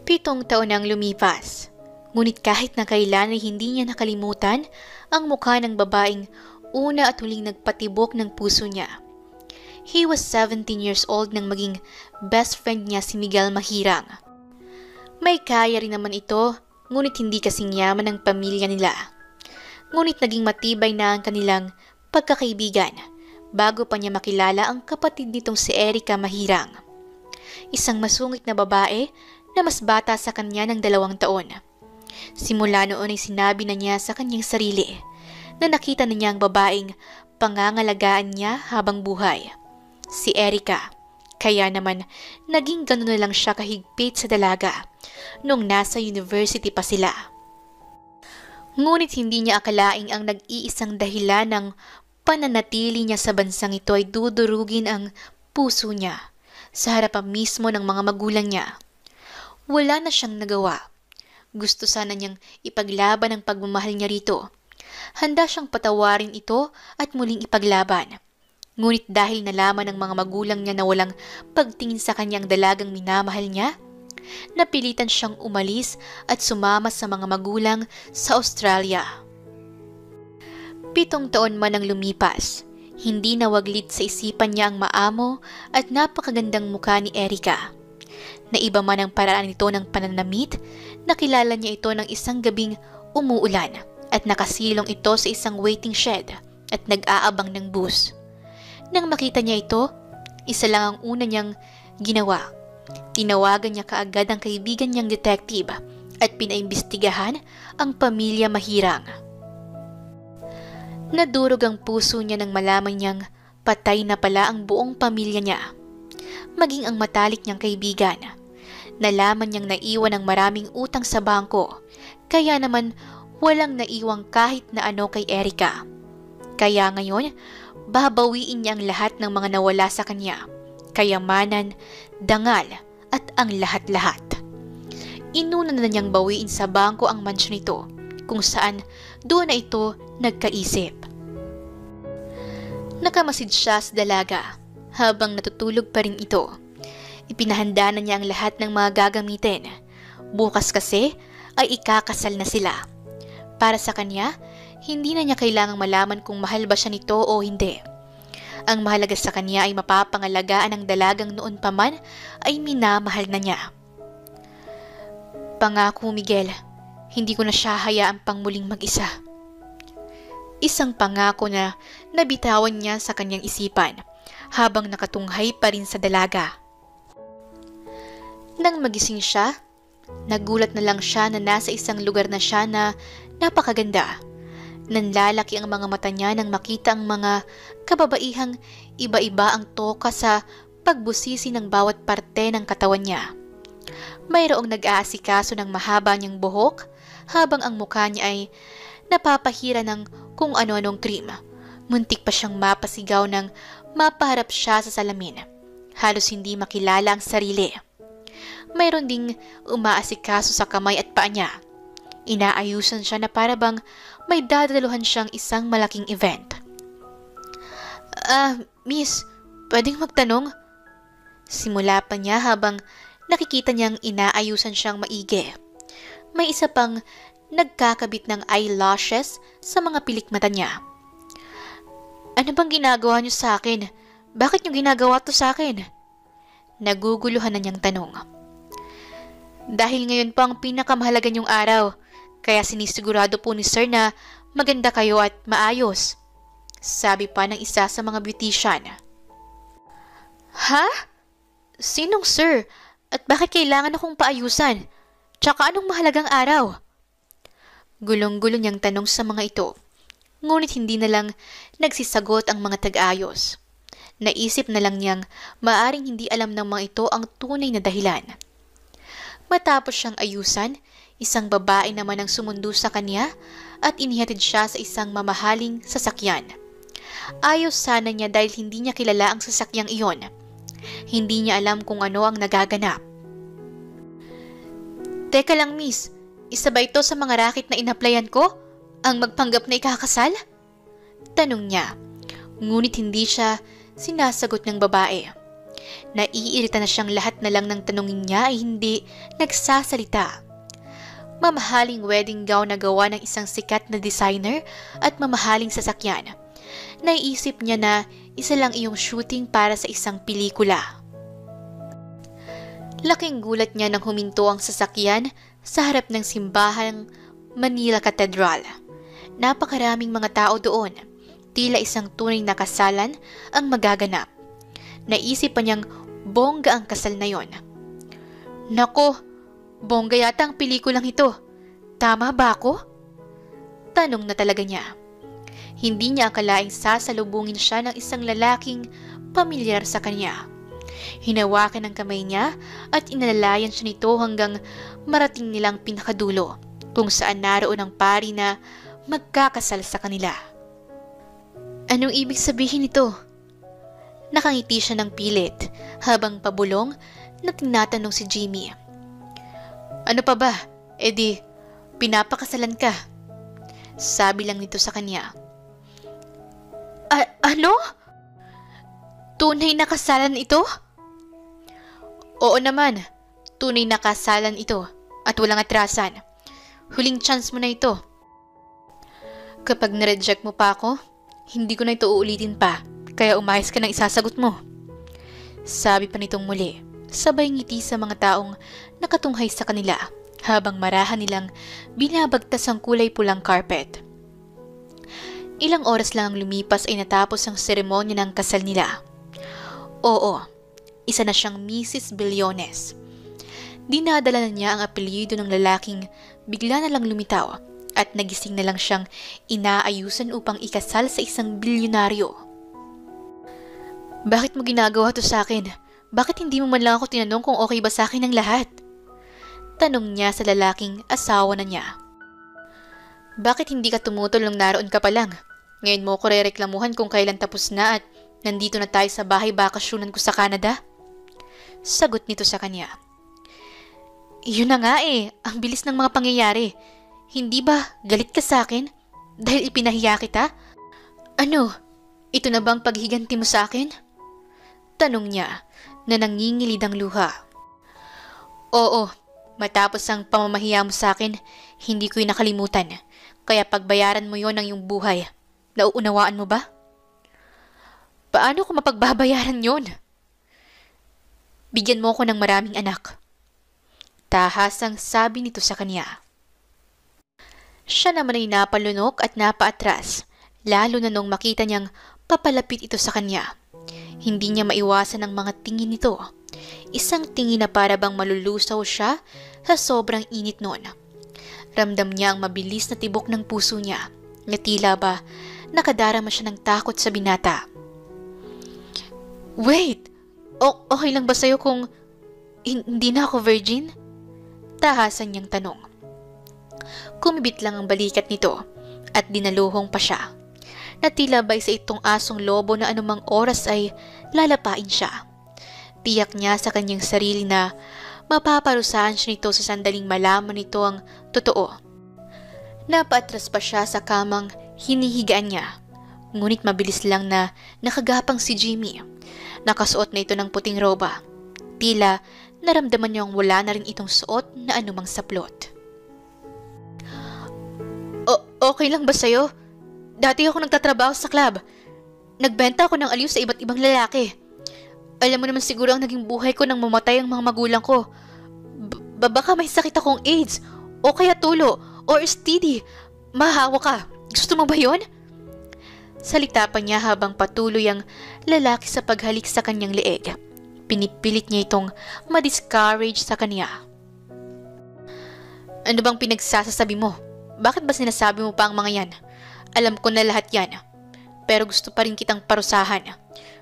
7 taon nang lumipas. Ngunit kahit na kailan ay hindi niya nakalimutan ang mukha ng babaeng una at huling nagpatibok ng puso niya. He was 17 years old nang maging best friend niya si Miguel Mahirang. May kaya rin naman ito, ngunit hindi kasing yaman ng pamilya nila. Ngunit naging matibay na ang kanilang pagkakaibigan bago pa niya makilala ang kapatid nitong si Erica Mahirang. Isang masungit na babae na mas bata sa kanya ng 2 taon. Simula noon ay sinabi na niya sa kanyang sarili na nakita na niya ang babaeng pangangalagaan niya habang buhay. Si Erica, Kaya naman, naging gano'n na lang siya kahigpit sa dalaga nung nasa university pa sila. Ngunit hindi niya akalaing ang nag-iisang dahilan ng pananatili niya sa bansang ito ay dudurugin ang puso niya sa harapan mismo ng mga magulang niya. Wala na siyang nagawa. Gusto sana niyang ipaglaban ang pagmamahal niya rito. Handa siyang patawarin ito at muling ipaglaban. Ngunit dahil nalaman ng mga magulang niya na walang pagtingin sa kanyang dalagang minamahal niya, napilitan siyang umalis at sumama sa mga magulang sa Australia. 7 taon man ang lumipas, hindi nawaglit sa isipan niya ang maamo at napakagandang mukha ni Erica. Naiba man ang paraan nito ng pananamit, nakilala niya ito ng isang gabing umuulan at nakasilong ito sa isang waiting shed at nag-aabang ng bus. Nang makita niya ito, isa lang ang una niyang ginawa. Tinawagan niya kaagad ang kaibigan niyang detective at pinaimbestigahan ang pamilya Mahirang. Nadurog ang puso niya nang malaman niyang patay na pala ang buong pamilya niya. Maging ang matalik niyang kaibigan. Nalaman niyang naiwan ang maraming utang sa bangko, kaya naman walang naiwang kahit na ano kay Erica. Kaya ngayon, babawiin niya ang lahat ng mga nawala sa kanya, kayamanan, dangal, at ang lahat-lahat. Inuna na niyang bawiin sa bangko ang mansyon nito, kung saan doon na ito nagkaisip. Nakamasid siya sa dalaga, habang natutulog pa rin ito. Ipinahanda na niya ang lahat ng mga gagamitin. Bukas kasi ay ikakasal na sila. Para sa kanya, hindi na niya kailangang malaman kung mahal ba siya nito o hindi. Ang mahalaga sa kanya ay mapapangalagaan ang dalagang noon pa man ay minamahal na niya. Pangako, Miguel, hindi ko na siya hayaan pang muling mag-isa. Isang pangako na nabitawan niya sa kanyang isipan habang nakatunghay pa rin sa dalaga. Nang magising siya, nagulat na lang siya na nasa isang lugar na siya na napakaganda. Nanlalaki ang mga mata niya nang makita ang mga kababaihang iba-iba ang toka sa pagbusisi ng bawat parte ng katawan niya. Mayroong nag-aasikaso ng mahaba niyang buhok habang ang mukha niya ay napapahira ng kung ano-anong cream. Muntik pa siyang mapasigaw nang mapaharap siya sa salamin. Halos hindi makilala ang sarili. Mayroon ding umaasikaso sa kamay at paa niya. Inaayusan siya na para bang may dadaluhan siyang isang malaking event. Miss, pwedeng magtanong? Simula pa niya habang nakikita niyang inaayusan siyang maigi. May isa pang nagkakabit ng eyelashes sa mga pilik mata niya. Ano bang ginagawa niyo sa akin? Bakit niyo ginagawa to sa akin? Naguguluhan na niyang tanong. Dahil ngayon po ang pinakamahalaga niyong araw, kaya sinisigurado po ni Sir na maganda kayo at maayos. Sabi pa ng isa sa mga beautician. Ha? Sinong Sir? At bakit kailangan akong paayusan? Tsaka anong mahalagang araw? Gulong-gulo niyang tanong sa mga ito. Ngunit hindi na lang nagsisagot ang mga tag-ayos. Naisip na lang niyang maaring hindi alam ng mga ito ang tunay na dahilan. Matapos siyang ayusan, isang babae naman ang sumundo sa kanya at inihatid siya sa isang mamahaling sasakyan. Ayos sana niya dahil hindi niya kilala ang sasakyang iyon. Hindi niya alam kung ano ang nagaganap. Teka lang, miss. Isa ba ito sa mga racket na inaplayan ko? Ang magpanggap na ikakasal? Tanong niya. Ngunit hindi siya sinasagot ng babae. Naiirita na siyang lahat na lang ng tanongin niya ay hindi nagsasalita. Mamahaling wedding gown na gawa ng isang sikat na designer at mamahaling sasakyan. Naiisip niya na isa lang iyong shooting para sa isang pelikula. Laking gulat niya nang huminto ang sasakyan sa harap ng simbahang Manila Cathedral. Napakaraming mga tao doon. Tila isang tunay na kasalan ang magaganap. Naisip pa niyang bongga ang kasal na yon. Nako, bongga yata ang pelikulang ito. Tama ba ako? Tanong na talaga niya. Hindi niya akalaing sasalubungin siya ng isang lalaking pamilyar sa kanya. Hinawakan ng kamay niya at inalalayan siya nito hanggang marating nilang pinakadulo, kung saan naroon ang pari na magkakasal sa kanila. Anong ibig sabihin nito? Nakangiti siya ng pilit habang pabulong na tinatanong si Jimmy. Ano pa ba? Pinapakasalan ka. Sabi lang nito sa kanya. Ano? Tunay na kasalan ito? Oo naman, tunay na kasalan ito at walang atrasan. Huling chance mo na ito. Kapag na-reject mo pa ako, hindi ko na ito uulitin pa, kaya umayos ka ng isasagot mo. Sabi pa nitong muli, sabay ngiti sa mga taong nakatunghay sa kanila habang marahan nilang binabagtas ang kulay pulang carpet. Ilang oras lang ang lumipas ay natapos ang seremonya ng kasal nila. Oo, isa na siyang Mrs. Billones. Dinadala na niya ang apelyido ng lalaking bigla na lang lumitaw at nagising na lang siyang inaayusan upang ikasal sa isang bilyonaryo. Bakit mo ginagawa to sa akin? Bakit hindi mo man lang ako tinanong kung okay ba sa akin ang lahat? Tanong niya sa lalaking asawa na niya. Bakit hindi ka tumutol nung naroon ka pa lang? Ngayon mo ko rereklamuhan kung kailan tapos na at nandito na tayo sa bahay bakasyonan ko sa Canada? Sagot nito sa kanya. Yun na nga ang bilis ng mga pangyayari. Hindi ba galit ka sa akin dahil ipinahiya kita? Ano, ito na bang paghiganti mo sa akin? Tanong niya na nangingilid ang luha. Oo, matapos ang pamamahiya mo sa akin, hindi ko nakalimutan. Kaya pagbayaran mo yon ng iyong buhay. Nauunawaan mo ba? Paano ko mapagbabayaran yon? Bigyan mo ko ng maraming anak. Tahasang sabi nito sa kanya. Siya naman ay napalunok at napaatras, lalo na nung makita niyang papalapit ito sa kanya. Hindi niya maiwasan ang mga tingin nito. Isang tingin na para bang malulusaw siya sa sobrang init noon. Ramdam niya ang mabilis na tibok ng puso niya, na tila ba nakadarama siya ng takot sa binata. Wait! Okay lang ba sa'yo kung hindi na ako virgin? Tahasan niyang tanong. Kumibit lang ang balikat nito at dinaluhong pa siya. Na tila ba isa itong asong lobo na anumang oras ay lalapain siya. Tiyak niya sa kanyang sarili na mapaparusahan siya nito sa sandaling malaman nito ang totoo. Napaatras pa siya sa kamang hinihigaan niya. Ngunit mabilis lang na nakagapang si Jimmy. Nakasuot na ito ng puting roba. Tila naramdaman niyang wala na rin itong suot na anumang saplot. Okay lang ba sa'yo? Dati ako nagtatrabaho sa club. Nagbenta ako ng aliw sa iba't ibang lalaki. Alam mo naman siguro ang naging buhay ko nang mamatay ang mga magulang ko. Baka may sakit akong AIDS, o kaya tulo, or STD. Mahawa ka. Gusto mo ba yun? Salita pa niya habang patuloy ang lalaki sa paghalik sa kanyang leeg. Pinipilit niya itong ma-discourage sa kanya. Ano bang pinagsasasabi mo? Bakit ba sinasabi mo pa ang mga yan? Alam ko na lahat yan. Pero gusto pa rin kitang parusahan.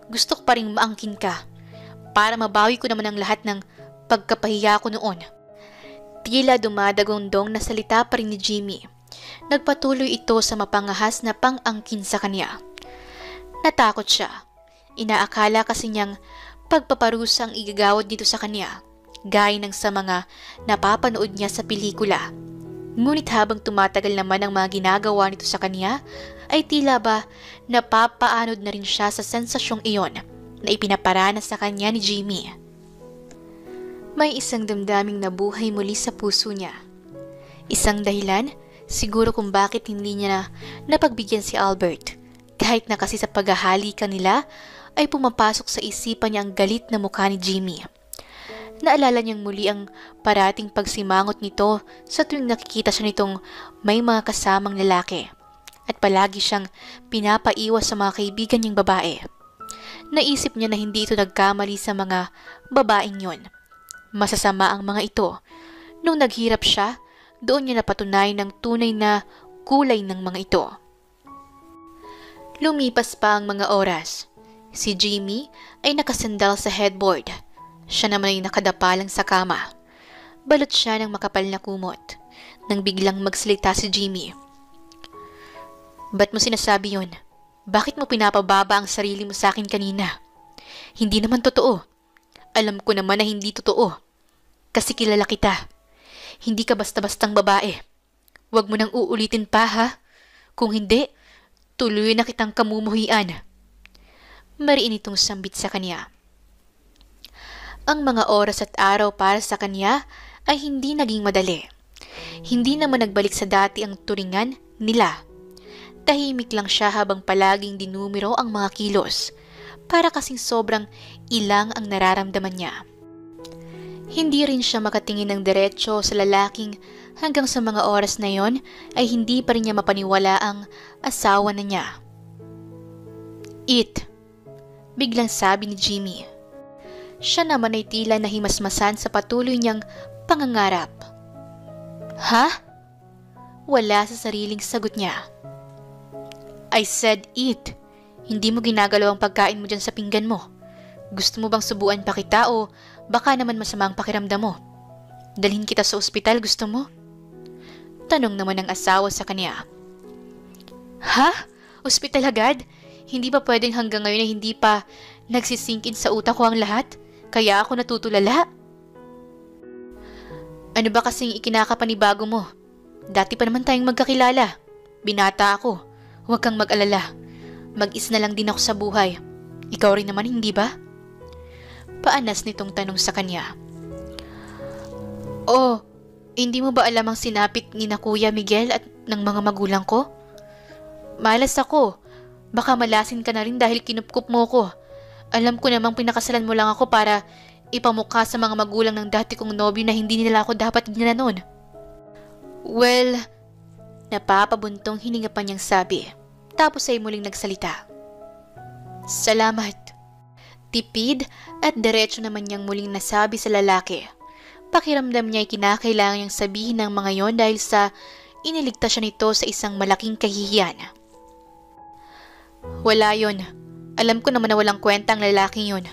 Gusto ko pa rin maangkin ka. Para mabawi ko naman ang lahat ng pagkapahiya ko noon. Tila dumadagondong na salita pa rin ni Jimmy. Nagpatuloy ito sa mapangahas na pang-angkin sa kanya. Natakot siya. Inaakala kasi niyang pagpaparusa ang igagawad dito sa kanya, gaya ng sa mga napapanood niya sa pelikula. Ngunit habang tumatagal naman ang mga ginagawa nito sa kanya, ay tila ba napapaanod na rin siya sa sensasyong iyon na ipinaparanas sa kanya ni Jimmy. May isang damdaming nabuhay muli sa puso niya. Isang dahilan siguro kung bakit hindi niya na napagbigyan si Albert. Kahit na kasi sa paghahalikan nila ay pumapasok sa isipan niya ang galit na mukha ni Jimmy. Naalala niyang muli ang parating pagsimangot nito sa tuwing nakikita siya nitong may mga kasamang lalaki at palagi siyang pinapaiwas sa mga kaibigan niyang babae. Naisip niya na hindi ito nagkamali sa mga babaeng yon. Masasama ang mga ito. Nung naghirap siya, doon niya napatunay ng tunay na kulay ng mga ito. Lumipas pa ang mga oras. Si Jimmy ay nakasandal sa headboard. Siya naman ay nakadapalang sa kama. Balot siya ng makapal na kumot. Nang biglang magsalita si Jimmy. Ba't mo sinasabi yun? Bakit mo pinapababa ang sarili mo sa akin kanina? Hindi naman totoo. Alam ko naman na hindi totoo. Kasi kilala kita. Hindi ka basta-bastang babae. Huwag mo nang uulitin pa ha. Kung hindi, tuloy na kitang kamumuhian. Mariin itong sambit sa kanya. Ang mga oras at araw para sa kanya ay hindi naging madali. Hindi naman nagbalik sa dati ang turingan nila. Tahimik lang siya habang palaging dinumero ang mga kilos. Para kasing sobrang ilang ang nararamdaman niya. Hindi rin siya makatingin ng diretso sa lalaking hanggang sa mga oras na yon ay hindi pa rin niya mapaniwala ang asawa na niya. It, biglang sabi ni Jimmy. Siya naman ay tila nahimasmasan sa patuloy niyang pangangarap. Ha? Wala sa sariling sagot niya. I said eat. Hindi mo ginagalaw ang pagkain mo dyan sa pinggan mo. Gusto mo bang subuan pa kita o baka naman masama ang pakiramdam mo? Dalhin kita sa ospital, gusto mo? Tanong naman ng asawa sa kanya. Ha? Ospital agad? Hindi ba pwedeng hanggang ngayon ay hindi pa nagsisingkin sa utak ko ang lahat? Kaya ako natutulala? Ano ba kasing ikinakapanibago mo? Dati pa naman tayong magkakilala. Binata ako. Huwag kang mag-alala. Mag-is na lang din ako sa buhay. Ikaw rin naman, hindi ba? Paanas nitong tanong sa kanya. Oh, hindi mo ba alam ang sinapit ni na Kuya Miguel at ng mga magulang ko? Malas ako. Baka malasin ka na rin dahil kinupkup mo ko. Alam ko namang pinakasalan mo lang ako para ipamukha sa mga magulang ng dati kong nobyo na hindi nila ako dapat ginanon. Well, napapabuntong hininga pa niyang sabi. Tapos ay muling nagsalita. Salamat. Tipid at diretso naman niyang muling nasabi sa lalaki. Pakiramdam niya ay kinakailangan niyang sabihin ng mga yon dahil sa iniligtas siya nito sa isang malaking kahihiyan. Wala yon. Alam ko naman na walang kwenta ang lalaking yon.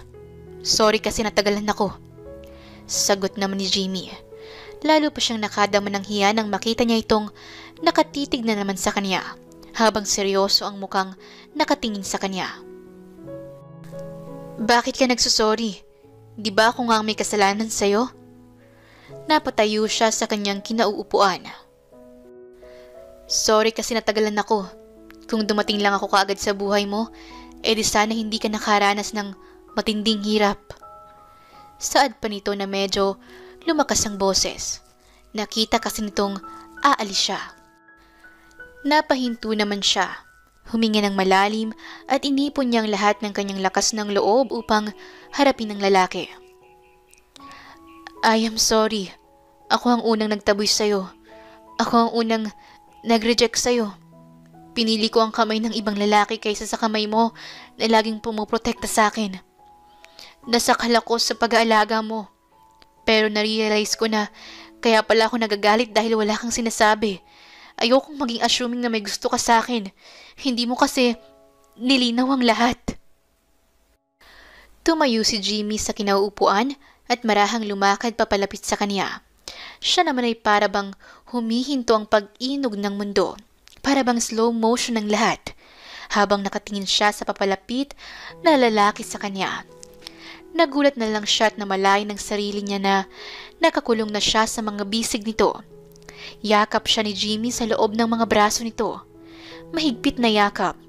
Sorry kasi natagalan ako. Sagot naman ni Jimmy. Lalo pa siyang nakadama ng hiya nang makita niya itong nakatitig na naman sa kanya habang seryoso ang mukhang nakatingin sa kanya. Bakit ka nagsusorry? Di ba ako nga may kasalanan sa'yo? Napatayo siya sa kanyang kinauupuan. Sorry kasi natagalan ako. Kung dumating lang ako kaagad sa buhay mo, edi sana hindi ka nakaranas ng matinding hirap. Saad pa nito na medyo lumakas ang boses. Nakita kasi nitong aalis siya. Napahinto naman siya. Huminga ng malalim at inipon niyang lahat ng kanyang lakas ng loob upang harapin ang lalaki. I am sorry. Ako ang unang nagtaboy sa'yo. Ako ang unang nag-reject sa'yo. Pinili ko ang kamay ng ibang lalaki kaysa sa kamay mo na laging pumuprotekta sa akin. Nasakal ako sa pag-aalaga mo. Pero na-realize ko na kaya pala ako nagagalit dahil wala kang sinasabi. Ayokong maging assuming na may gusto ka sa akin. Hindi mo kasi nilinaw ang lahat. Tumayo si Jimmy sa kinauupuan at marahang lumakad papalapit sa kanya. Siya naman ay parabang humihinto ang pag-inog ng mundo. Parabang slow motion ng lahat. Habang nakatingin siya sa papalapit na lalaki sa kanya. Nagulat na lang siya at namalayan ng sarili niya na nakakulong na siya sa mga bisig nito. Yakap siya ni Jimmy sa loob ng mga braso nito. Mahigpit na yakap,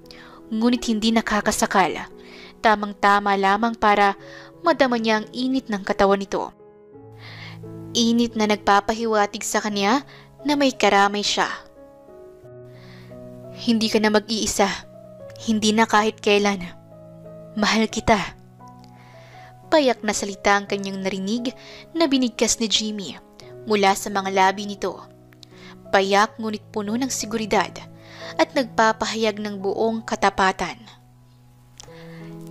ngunit hindi nakakasakal. Tamang-tama lamang para madama niya ang init ng katawan nito. Init na nagpapahiwatig sa kanya na may karamay siya. Hindi ka na mag-iisa. Hindi na kahit kailan. Mahal kita. Payak na salita ang kanyang narinig na binigkas ni Jimmy mula sa mga labi nito. Payak ngunit puno ng seguridad at nagpapahayag ng buong katapatan.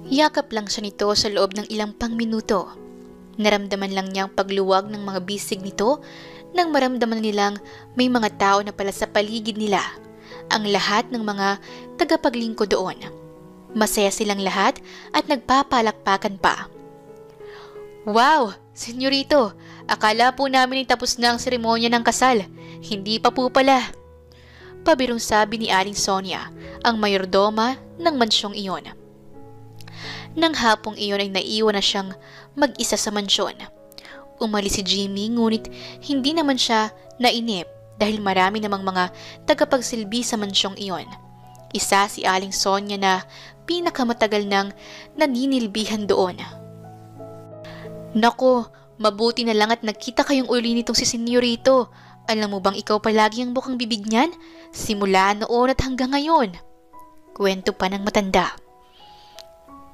Yakap lang siya nito sa loob ng ilang pang minuto. Naramdaman lang niyang pagluwag ng mga bisig nito nang maramdaman nilang may mga tao na pala sa paligid nila, ang lahat ng mga tagapaglingkod doon. Masaya silang lahat at nagpapalakpakan pa. Wow, senyorito, akala po namin ay tapos na ang seremonya ng kasal. Hindi pa po pala. Pabirong sabi ni Aling Sonia, ang mayordoma ng mansyong iyon. Nang hapong iyon ay naiwan na siyang mag-isa sa mansyon. Umalis si Jimmy ngunit hindi naman siya nainip dahil marami namang mga tagapagsilbi sa mansyong iyon. Isa si Aling Sonia na pinakamatagal nang naninilbihan doon. Nako, mabuti na lang at nagkita kayong uli nitong si Senyorito. Alam mo bang ikaw palagi ang bukang bibig niyan? Simula noon at hanggang ngayon. Kwento pa ng matanda.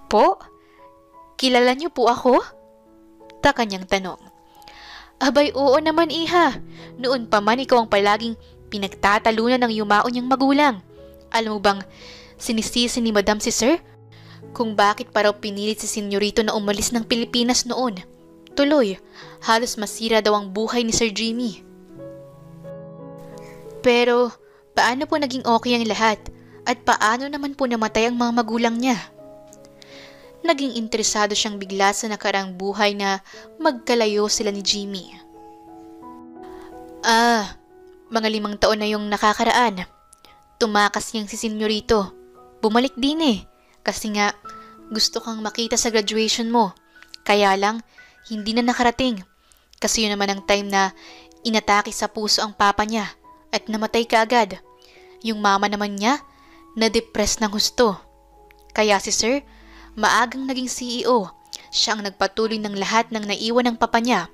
Po? Kilala niyo po ako? Ta kanyang tanong. Abay oo naman iha. Noon pa man ikaw ang palaging pinagtatalunan ng yumaon niyang magulang. Alam mo bang sinisisi ni Madam si Sir kung bakit pa raw pinilit si Senyorito na umalis ng Pilipinas noon. Tuloy, halos masira daw ang buhay ni Sir Jimmy. Pero paano po naging okay ang lahat at paano naman po namatay ang mga magulang niya? Naging interesado siyang bigla sa nakaraang buhay na magkalayo sila ni Jimmy. Mga 5 taon na yung nakakaraan. Tumakas niyang si Senyorito. Bumalik din kasi nga gusto kang makita sa graduation mo. Kaya lang, hindi na nakarating. Kasi yun naman ang time na inatake sa puso ang papa niya at namatay kaagad. Yung mama naman niya, na-depress ng husto. Kaya si Sir, maagang naging CEO. Siya ang nagpatuloy ng lahat ng naiwan ng papa niya.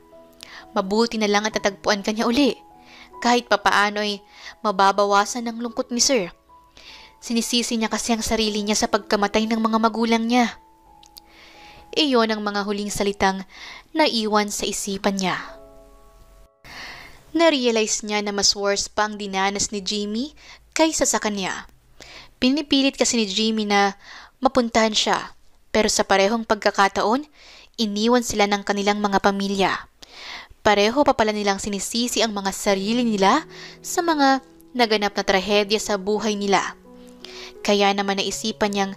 Mabuti na lang at natagpuan ka niya uli. Kahit papaano ay mababawasan ng lungkot ni Sir. Sinisisi niya kasi ang sarili niya sa pagkamatay ng mga magulang niya. Iyon ang mga huling salitang naiwan sa isipan niya. Narealize niya na mas worse pa ang dinanas ni Jimmy kaysa sa kanya. Pinipilit kasi ni Jimmy na mapuntahan siya, pero sa parehong pagkakataon, iniwan sila ng kanilang mga pamilya. Pareho pa pala nilang sinisisi ang mga sarili nila sa mga naganap na trahedya sa buhay nila. Kaya naman naisipan niyang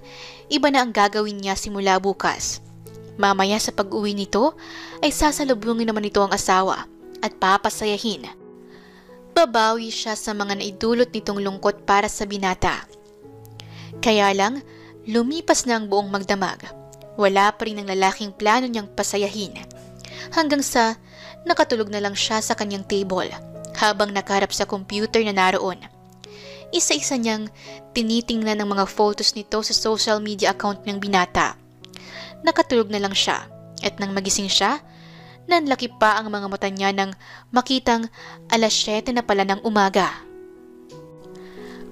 iba na ang gagawin niya simula bukas. Mamaya sa pag-uwi nito ay sasalubungin naman nito ang asawa at papasayahin. Babawi siya sa mga naidulot nitong lungkot para sa binata. Kaya lang, lumipas na ang buong magdamag. Wala pa rin ang lalaking plano niyang pasayahin. Hanggang sa nakatulog na lang siya sa kanyang table habang nakaharap sa computer na naroon. Isa-isa niyang tinitingnan ng mga photos nito sa social media account ng binata. Nakatulog na lang siya at nang magising siya, nanlaki pa ang mga mata niya nang makitang 7:00 na pala ng umaga.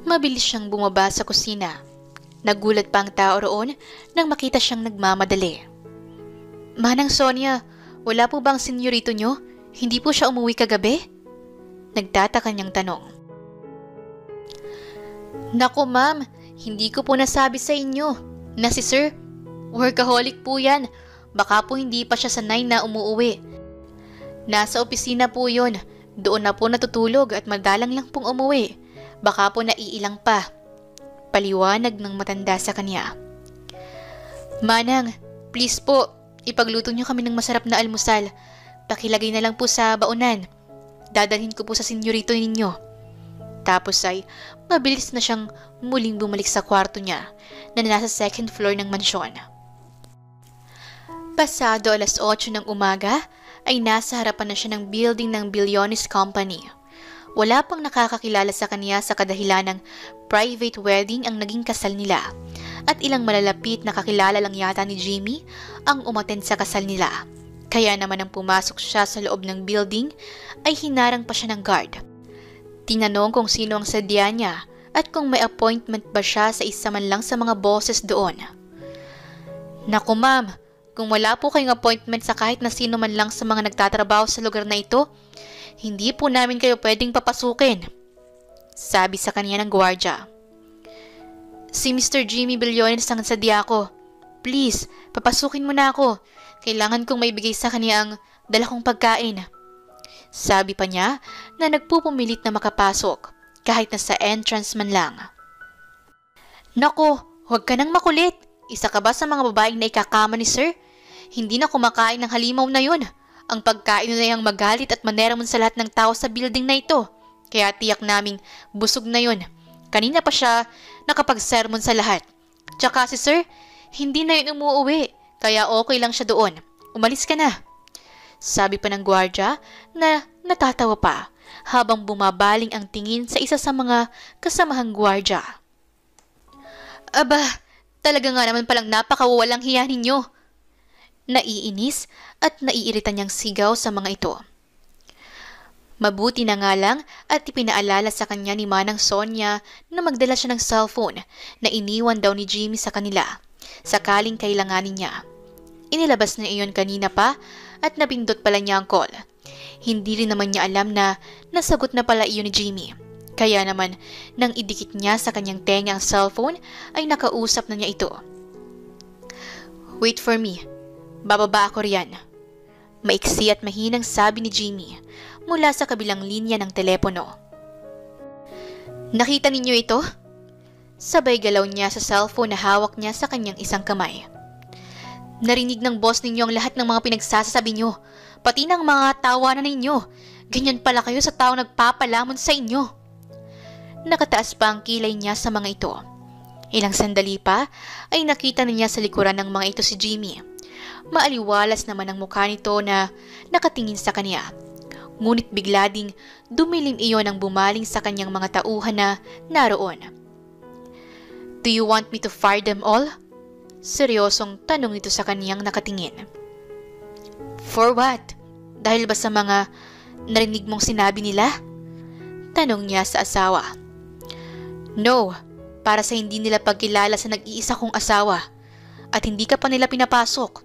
Mabilis siyang bumaba sa kusina. Nagulat pa ang tao roon nang makita siyang nagmamadali. Manang Sonia, wala po bang senyorito niyo? Hindi po siya umuwi kagabi? Nagtataka niyang tanong. Naku ma'am, hindi ko po nasabi sa inyo na si Sir, workaholic po yan. Baka po hindi pa siya sanay na umuuwi. Nasa opisina po yon. Doon na po natutulog at madalang lang pong umuwi. Baka po naiilang pa. Paliwanag ng matanda sa kanya. Manang, please po, ipagluto niyo kami ng masarap na almusal. Pakilagay na lang po sa baunan. Dadalhin ko po sa senyorito ninyo. Tapos ay mabilis na siyang muling bumalik sa kwarto niya na nasa 2nd floor ng mansyon. Pasado 8:00 ng umaga ay nasa harapan na siya ng building ng Billionis Company. Wala pang nakakakilala sa kanya sa kadahilan ng private wedding ang naging kasal nila at ilang malalapit na kakilala lang yata ni Jimmy ang umattend sa kasal nila. Kaya naman nang pumasok siya sa loob ng building ay hinarang pa siya ng guard. Tinanong kung sino ang sadya niya at kung may appointment ba siya sa isa man lang sa mga bosses doon. Naku ma'am, kung wala po kayong appointment sa kahit na sino man lang sa mga nagtatrabaho sa lugar na ito, hindi po namin kayo pwedeng papasukin, sabi sa kanya ng gwardya. Si Mr. Jimmy Billiones ang sadya ko. Please, papasukin mo na ako. Kailangan kong maibigay sa kanya ang dala kong pagkain. Sabi pa niya na nagpupumilit na makapasok kahit na sa entrance man lang. Nako, huwag ka nang makulit. Isa ka ba sa mga babaeng na ikakama ni sir? Hindi na kumakain ng halimaw na yun. Ang pagkain na yung magalit at maneramon sa lahat ng tao sa building na ito. Kaya tiyak naming busog na yun. Kanina pa siya nakapag-sermon sa lahat. Tsaka si sir, hindi na yun umuuwi. Kaya okay lang siya doon. Umalis ka na. Sabi pa ng gwardya na natatawa pa habang bumabaling ang tingin sa isa sa mga kasamahang gwardya. Aba, talaga nga naman palang napakawalang hiya ninyo. Naiinis at naiirita niyang sigaw sa mga ito. Mabuti na nga lang at ipinaalala sa kanya ni Manang Sonia na magdala siya ng cellphone na iniwan daw ni Jimmy sa kanila, sakaling kailanganin niya. Inilabas niya iyon kanina pa at napindot pala niya ang call. Hindi rin naman niya alam na nasagot na pala iyon ni Jimmy. Kaya naman, nang idikit niya sa kanyang tenga ang cellphone, ay nakausap na niya ito. Wait for me. Bababa ako riyan. Maiksi at mahinang sabi ni Jimmy mula sa kabilang linya ng telepono. Nakita ninyo ito? Sabay galaw niya sa cellphone na hawak niya sa kanyang isang kamay. Narinig ng boss ninyo ang lahat ng mga pinagsasabi niyo, pati ng mga tawanan ninyo. Ganyan pala kayo sa taong nagpapalamon sa inyo. Nakataas pa ang kilay niya sa mga ito. Ilang sandali pa ay nakita niya sa likuran ng mga ito si Jimmy. Maaliwalas naman ang mukha nito na nakatingin sa kanya. Ngunit bigla ding dumilim iyon ang bumaling sa kanyang mga tauhan na naroon. Do you want me to fire them all? Seryosong tanong nito sa kaniyang nakatingin. For what? Dahil ba sa mga narinig mong sinabi nila? Tanong niya sa asawa. No, para sa hindi nila pagkilala sa nag-iisa kong asawa at hindi ka pa nila pinapasok.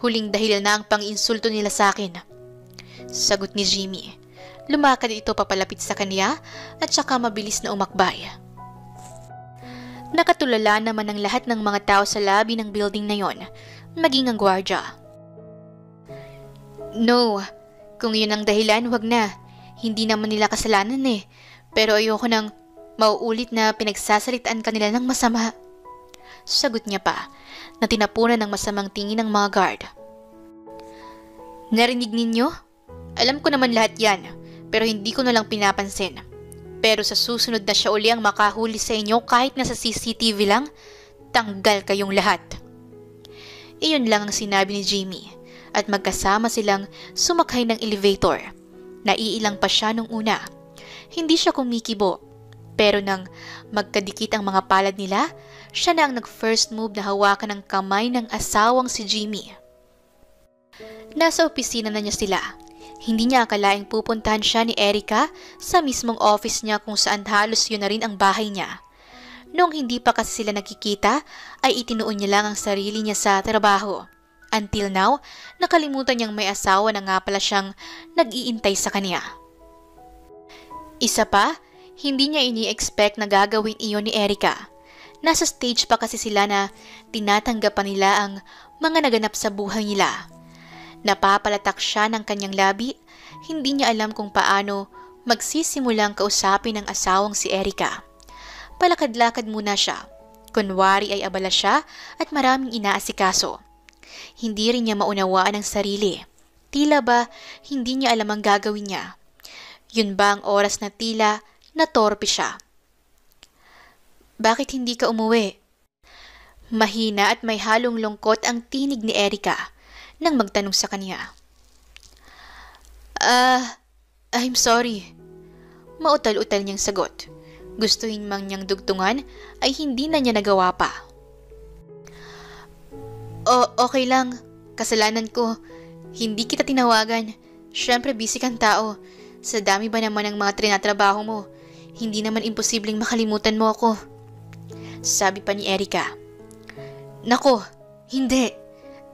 Huling dahil na ang pang-insulto nila sa akin. Sagot ni Jimmy. Lumakad ito papalapit sa kanya at saka mabilis na umakbay. Nakatulala naman ang lahat ng mga tao sa lobby ng building na yon, maging ang gwardya. No, kung yun ang dahilan, wag na. Hindi naman nila kasalanan eh. Pero ayoko nang mauulit na pinagsasalitaan kanila ng masama. Sagot niya pa, na tinapunan ng masamang tingin ng mga guard. Narinig ninyo? Alam ko naman lahat yan, pero hindi ko na lang pinapansin. Pero sa susunod na siya uli ang makahuli sa inyo kahit nasa CCTV lang, tanggal kayong lahat. Iyon lang ang sinabi ni Jimmy at magkasama silang sumakay ng elevator. Naiilang pa siya nung una. Hindi siya kumikibo, pero nang magkadikit ang mga palad nila, siya na ang nag-first move na hawakan ng kamay ng asawang si Jimmy. Nasa opisina na niya sila. Hindi niya akalaing pupuntahan siya ni Erica sa mismong office niya kung saan halos yun na rin ang bahay niya. Noong hindi pa kasi sila nakikita, ay itinuon niya lang ang sarili niya sa trabaho. Until now, nakalimutan niyang may asawa na nga pala siyang nag-iintay sa kanya. Isa pa, hindi niya ini-expect na gagawin iyon ni Erica. Nasa stage pa kasi sila na tinatanggap pa nila ang mga naganap sa buhay nila. Napapalatak siya ng kanyang labi, hindi niya alam kung paano magsisimulang kausapin ng asawang si Erica. Palakad-lakad muna siya. Kunwari ay abala siya at maraming inaasikaso. Hindi rin niya maunawaan ang sarili. Tila ba hindi niya alam ang gagawin niya? Yun ba ang oras na tila natorpe siya? Bakit hindi ka umuwi? Mahina at may halong lungkot ang tinig ni Erica nang magtanong sa kanya. I'm sorry. Mautal-utal niyang sagot. Gustuhin mang niyang dugtungan ay hindi na niya nagawa pa. Okay lang. Kasalanan ko. Hindi kita tinawagan. Siyempre busy kang tao. Sa dami ba naman ng mga trinatrabaho mo, hindi naman imposibleng makalimutan mo ako. Sabi pa ni Erica. Nako, hindi.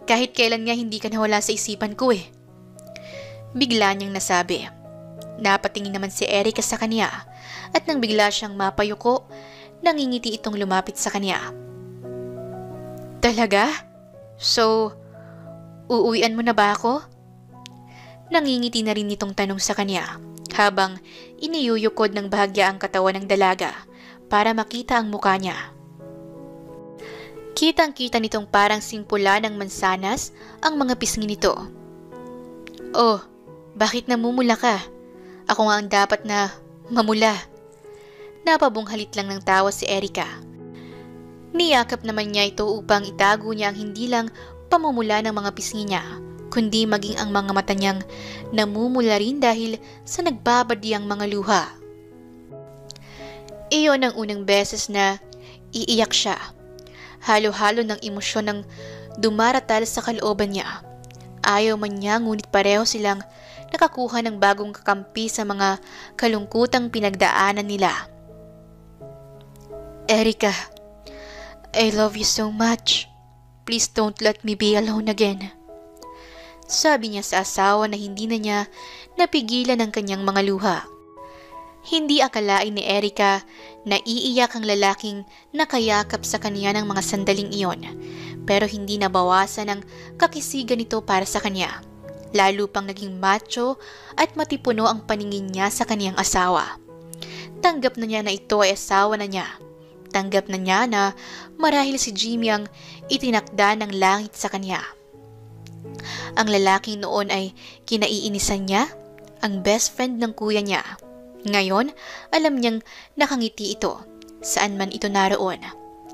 Kahit kailan nga hindi ka nawala sa isipan ko eh. Bigla niyang nasabi. Napatingin naman si Erica sa kanya at nang bigla siyang mapayuko, nangingiti itong lumapit sa kanya. Talaga? So, uuwian mo na ba ako? Nangingiti na rin itong tanong sa kanya habang iniyuyukod ng bahagya ang katawan ng dalaga para makita ang mukha niya. Kitang-kita nitong parang simpula ng mansanas ang mga pisngi nito. Oh, bakit namumula ka? Ako nga ang dapat na mamula. Napabunghalit lang ng tawa si Erica. Niyakap naman niya ito upang itago niya ang hindi lang pamumula ng mga pisngi niya, kundi maging ang mga mata niyang namumula rin dahil sa nagbabadiyang mga luha. Iyon ang unang beses na iiyak siya. Halo-halo ng emosyon ng dumaratal sa kalooban niya. Ayaw man niya ngunit pareho silang nakakuha ng bagong kakampi sa mga kalungkutang pinagdaanan nila. Erica, I love you so much. Please don't let me be alone again. Sabi niya sa asawa na hindi na niya napigilan ang kanyang mga luha. Hindi akalain ni Erica na iiyak ang lalaking nakayakap sa kanya ng mga sandaling iyon, pero hindi nabawasan ang kakisigan nito para sa kanya. Lalo pang naging macho at matipuno ang paningin niya sa kaniyang asawa. Tanggap na niya na ito ay asawa na niya. Tanggap na niya na marahil si Jimmy ang itinakda ng langit sa kanya. Ang lalaking noon ay kinaiinisan niya, ang best friend ng kuya niya. Ngayon, alam niyang nakangiti ito, saan man ito naroon.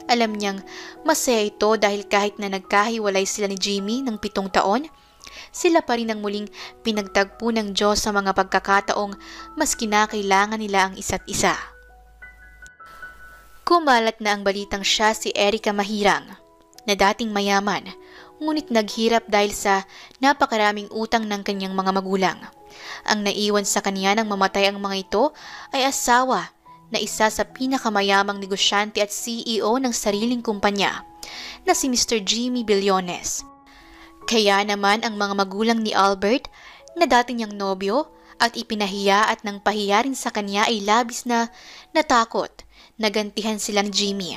Alam niyang masaya ito dahil kahit na nagkahiwalay sila ni Jimmy ng 7 taon, sila pa rin ang muling pinagtagpo ng Diyos sa mga pagkakataong mas kinakailangan nila ang isa't isa. Kumalat na ang balitang siya si Erica Mahirang, na dating mayaman, ngunit naghirap dahil sa napakaraming utang ng kanyang mga magulang. Ang naiwan sa kanya nang mamatay ang mga ito ay asawa na isa sa pinakamayamang negosyante at CEO ng sariling kumpanya na si Mr. Jimmy Billones. Kaya naman ang mga magulang ni Albert na dati niyang nobyo at ipinahiya at nang pahiya rin sa kanya ay labis na natakot na gantihan sila ni Jimmy.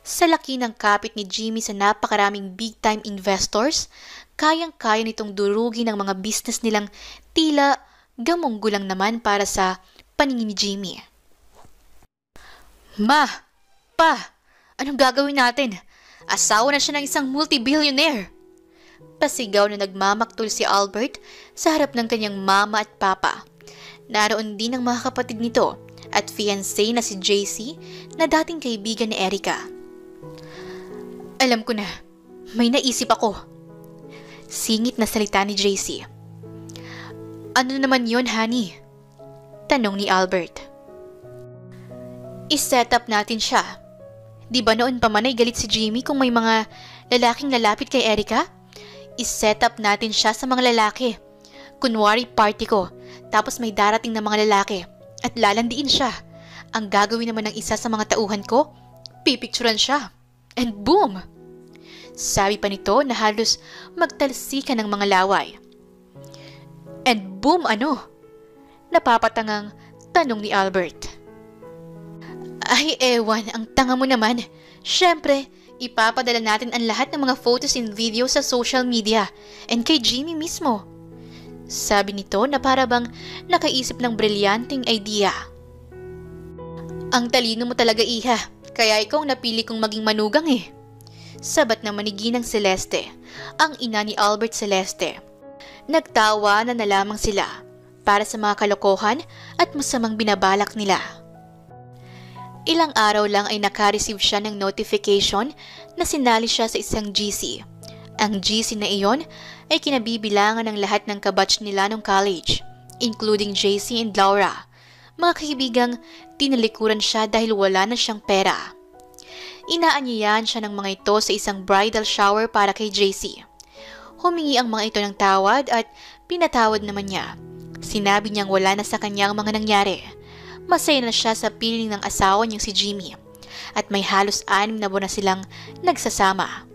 Sa laki ng kapit ni Jimmy sa napakaraming big-time investors, kayang-kaya nitong durugin ang mga business nilang tila gamunggo lang naman para sa paningin ni Jimmy. Ma! Pa! Anong gagawin natin? Asawa na siya ng isang multi-billionaire! Pasigaw na nagmamaktol si Albert sa harap ng kanyang mama at papa. Naroon din ang mga kapatid nito at fiancé na si JC na dating kaibigan ni Erica. Alam ko na, may naisip ako. Singit na salita ni JC. Ano naman yon, honey? Tanong ni Albert. I-set up natin siya. Di ba noon pa man ay galit si Jimmy kung may mga lalaking lalapit kay Erica? I-set up natin siya sa mga lalaki. Kunwari party ko, tapos may darating na mga lalaki at lalandiin siya. Ang gagawin naman ng isa sa mga tauhan ko, pipicturan siya. And boom! Sabi pa nito na halos magtalsikan ng mga laway. And boom ano? Napapatangang tanong ni Albert. Ay ewan, ang tanga mo naman. Siyempre, ipapadala natin ang lahat ng mga photos and videos sa social media and kay Jimmy mismo. Sabi nito na para bang nakaisip ng brilyanteng idea. Ang talino mo talaga, iha. Kaya ikaw napili kong maging manugang eh. Sabat naman ni Ginang Celeste, ang ina ni Albert Celeste. Nagtawa na lamang sila para sa mga kalokohan at masamang binabalak nila. Ilang araw lang ay nakareceive siya ng notification na sinali siya sa isang GC. Ang GC na iyon ay kinabibilangan ng lahat ng kabatch nila nung college, including JC and Laura. Mga kaibigang tinalikuran siya dahil wala na siyang pera. Inaanyayahan siya ng mga ito sa isang bridal shower para kay JC. Humingi ang mga ito ng tawad at pinatawad naman niya. Sinabi niyang wala na sa kanya ang mga nangyari. Masaya na siya sa piling ng asawa niyang si Jimmy at may halos 6 na buwan na silang nagsasama.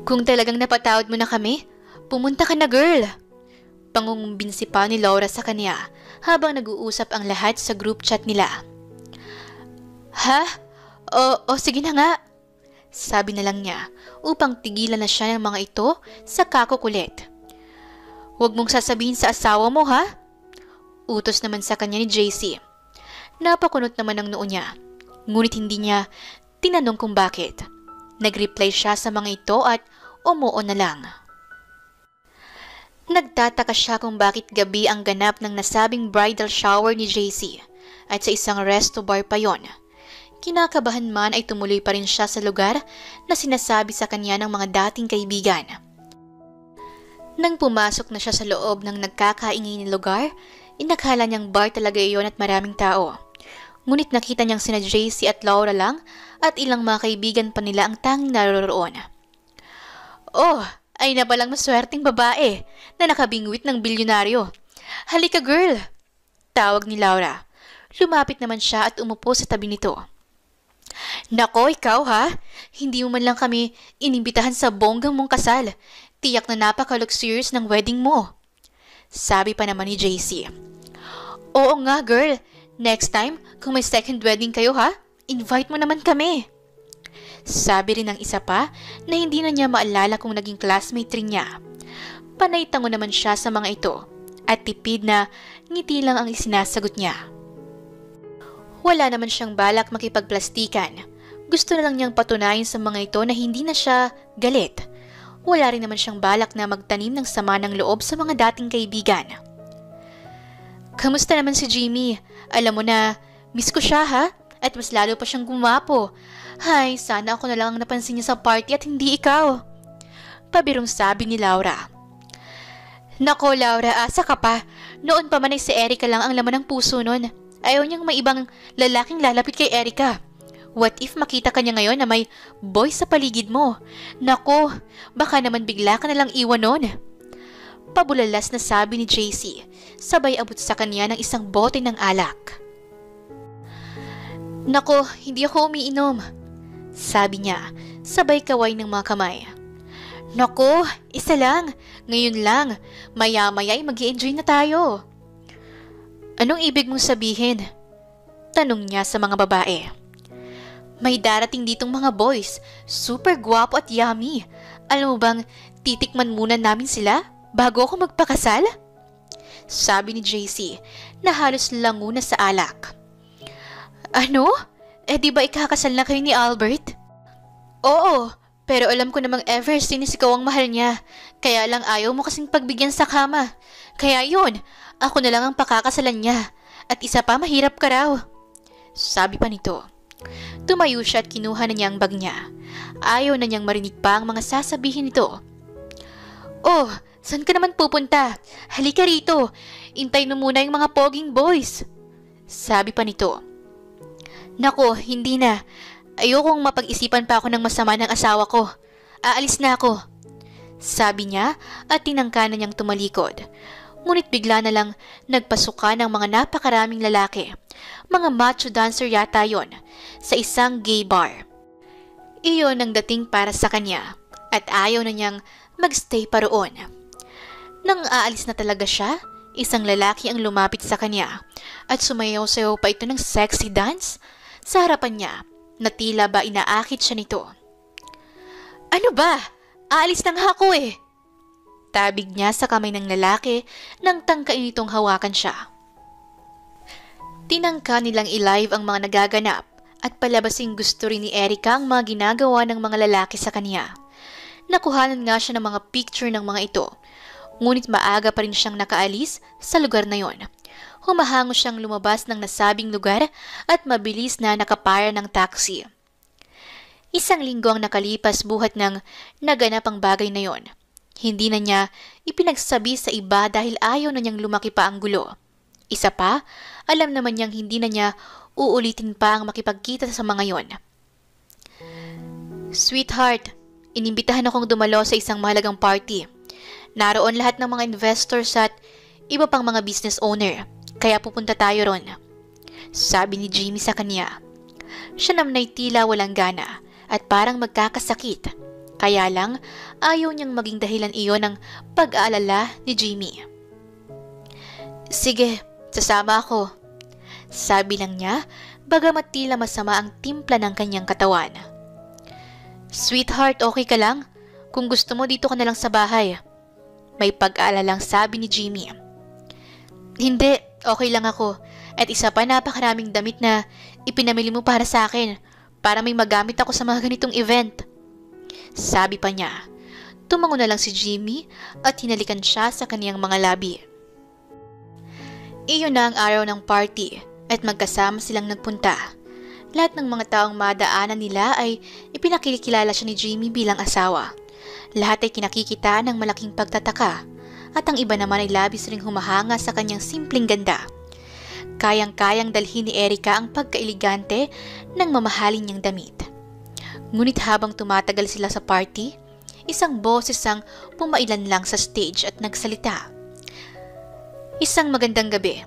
Kung talagang napatawad mo na kami, pumunta ka na, girl! Pangungumbinsi pa ni Laura sa kanya habang nag-uusap ang lahat sa group chat nila. Ha? O sige na nga, sabi na lang niya upang tigilan na siya ng mga ito sa kakukulit. Huwag mong sasabihin sa asawa mo, ha? Utos naman sa kanya ni JC. Napakunot naman ang noo niya, ngunit hindi niya Tinanong kung bakit. Nag-reply siya sa mga ito at umuo na lang. Nagtataka siya kung bakit gabi ang ganap ng nasabing bridal shower ni JC at sa isang resto bar pa yon. Kinakabahan man ay tumuloy pa rin siya sa lugar na sinasabi sa kanya ng mga dating kaibigan. Nang pumasok na siya sa loob ng nagkakaingay na lugar, inakala niyang bar talaga iyon at maraming tao. Ngunit nakita niyang sina JC at Laura lang at ilang mga kaibigan pa nila ang tanging naroroon. Oh, ay na palang maswerteng babae na nakabingwit ng bilyonaryo. Halika girl! Tawag ni Laura. Lumapit naman siya at umupo sa tabi nito. Nako, ikaw ha? Hindi mo man lang kami inimbitahan sa bonggang mong kasal. Tiyak na napaka-luxurious ng wedding mo. Sabi pa naman ni JC. Oo nga girl, next time kung may second wedding kayo ha, invite mo naman kami. Sabi rin ng isa pa na hindi na niya maalala kung naging classmate rin niya. Panay tango naman siya sa mga ito at tipid na ngiti lang ang isinasagot niya. Wala naman siyang balak makipagplastikan. Gusto na lang niyang patunayan sa mga ito na hindi na siya galit. Wala rin naman siyang balak na magtanim ng sama ng loob sa mga dating kaibigan. Kamusta naman si Jimmy? Alam mo na, miss ko siya ha? At mas lalo pa siyang gumapo. Hay, sana ako na lang ang napansin niya sa party at hindi ikaw. Pabirong sabi ni Laura. Nako Laura, asa ka pa. Noon pa man ay si Erica lang ang laman ng puso nun. Ayaw niyang may ibang lalaking lalapit kay Erica. What if makita ka niya ngayon na may boy sa paligid mo? Nako, baka naman bigla ka nalang iwan nun. Pabulalas na sabi ni JC, sabay abot sa kanya ng isang bote ng alak. Nako, hindi ako umiinom. Sabi niya, sabay kaway ng mga kamay. Nako, isa lang. Ngayon lang. Maya-maya ay mag-i-enjoy na tayo. Anong ibig mong sabihin? Tanong niya sa mga babae. May darating ditong mga boys. Super guwapo at yummy. Alam mo bang titikman muna namin sila bago ako magpakasal? Sabi ni JC na halos languna sa alak. Ano? Eh di ba ikakasal na kayo ni Albert? Oo, pero alam ko namang ever since ikaw ang mahal niya. Kaya lang ayaw mo kasing pagbigyan sa kama. Kaya yun, ako na lang ang pakakasalan niya. At isa pa, mahirap ka raw. Sabi pa nito. Tumayo siya at kinuha na niya ang bag niya. Ayaw na niyang marinig pa ang mga sasabihin nito. Oh, saan ka naman pupunta? Halika rito. Intay mo muna yung mga poging boys. Sabi pa nito. Nako, hindi na. Ayokong mapag-isipan pa ako ng masama ng asawa ko. Aalis na ako. Sabi niya at tinangka na niyang tumalikod. Ngunit bigla na lang nagpasuka ng mga napakaraming lalaki. Mga macho dancer yata yon sa isang gay bar. Iyon ang dating para sa kanya at ayaw na niyang magstay pa roon. Nang aalis na talaga siya, isang lalaki ang lumapit sa kanya at sumayaw-sayaw pa ito ng sexy dance sa harapan niya na tila ba inaakit siya nito. Ano ba? Aalis na nga ako eh! Tabig niya sa kamay ng lalaki nang tangkain itong hawakan siya. Tinangka nilang i-live ang mga nagaganap at palabasing gusto rin ni Erica ang mga ginagawa ng mga lalaki sa kanya. Nakuhanan nga siya ng mga picture ng mga ito, ngunit maaga pa rin siyang nakaalis sa lugar na yon. Humahango siyang lumabas ng nasabing lugar at mabilis na nakapara ng taxi. Isang linggo ang nakalipas buhat ng naganap ang bagay na yon. Hindi na niya ipinagsabi sa iba dahil ayaw na niyang lumaki pa ang gulo. Isa pa, alam naman niyang hindi na niya uulitin pa ang makipagkita sa mga yon. Sweetheart, inimbitahan akong dumalo sa isang mahalagang party. Naroon lahat ng mga investors at iba pang mga business owner, kaya pupunta tayo ron. Sabi ni Jimmy sa kanya. Siya naman ay tila walang gana at parang magkakasakit. Kaya lang, ayaw niyang maging dahilan iyon ng pag-aalala ni Jimmy. Sige, sasama ako. Sabi lang niya, bagamat tila masama ang timpla ng kanyang katawan. Sweetheart, okay ka lang? Kung gusto mo, dito ka na lang sa bahay. May pag-aalalang sabi ni Jimmy. Hindi, okay lang ako. At isa pa, napakaraming damit na ipinamili mo para sa akin. para may magamit ako sa mga ganitong event. Sabi pa niya. Tumango na lang si Jimmy at hinalikan siya sa kaniyang mga labi. Iyon na ang araw ng party at magkasama silang nagpunta. Lahat ng mga taong madaanan nila ay ipinakikilala siya ni Jimmy bilang asawa. Lahat ay kinakikita ng malaking pagtataka at ang iba naman ay labis ring humahanga sa kanyang simpleng ganda. Kayang-kayang dalhin ni Erica ang pagkailigante ng mamahalin niyang damit. Ngunit habang tumatagal sila sa party, isang boses ang pumailan lang sa stage at nagsalita. Isang magandang gabi.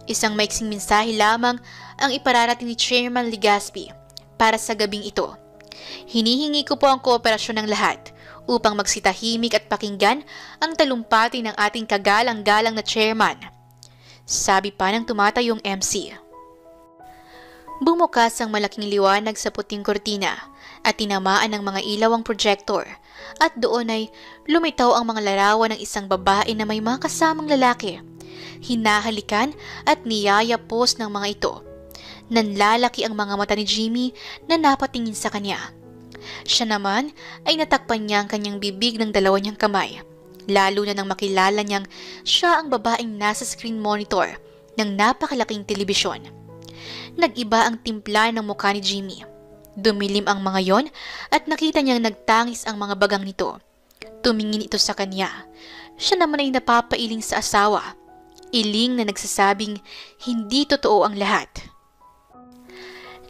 Isang maiksing mensahe lamang ang ipararating ni Chairman Legaspi para sa gabing ito. Hinihingi ko po ang kooperasyon ng lahat upang magsitahimik at pakinggan ang talumpati ng ating kagalang-galang na chairman. Sabi pa ng tumatayong MC. Bumukas ang malaking liwanag sa puting kortina at tinamaan ng mga ilaw ang projector at doon ay lumitaw ang mga larawan ng isang babae na may mga kasamang lalaki. Hinahalikan at niyayapos ng mga ito. Nanlalaki ang mga mata ni Jimmy na napatingin sa kanya. Siya naman ay natakpan niya ang kanyang bibig ng dalawa niyang kamay, lalo na nang makilala niyang siya ang babaeng nasa screen monitor ng napakalaking telebisyon. Nag-iba ang timpla ng mukha ni Jimmy. Dumilim ang mga yon at nakita niyang nagtangis ang mga bagang nito. Tumingin ito sa kanya. Siya naman ay napapailing sa asawa. Iling na nagsasabing hindi totoo ang lahat.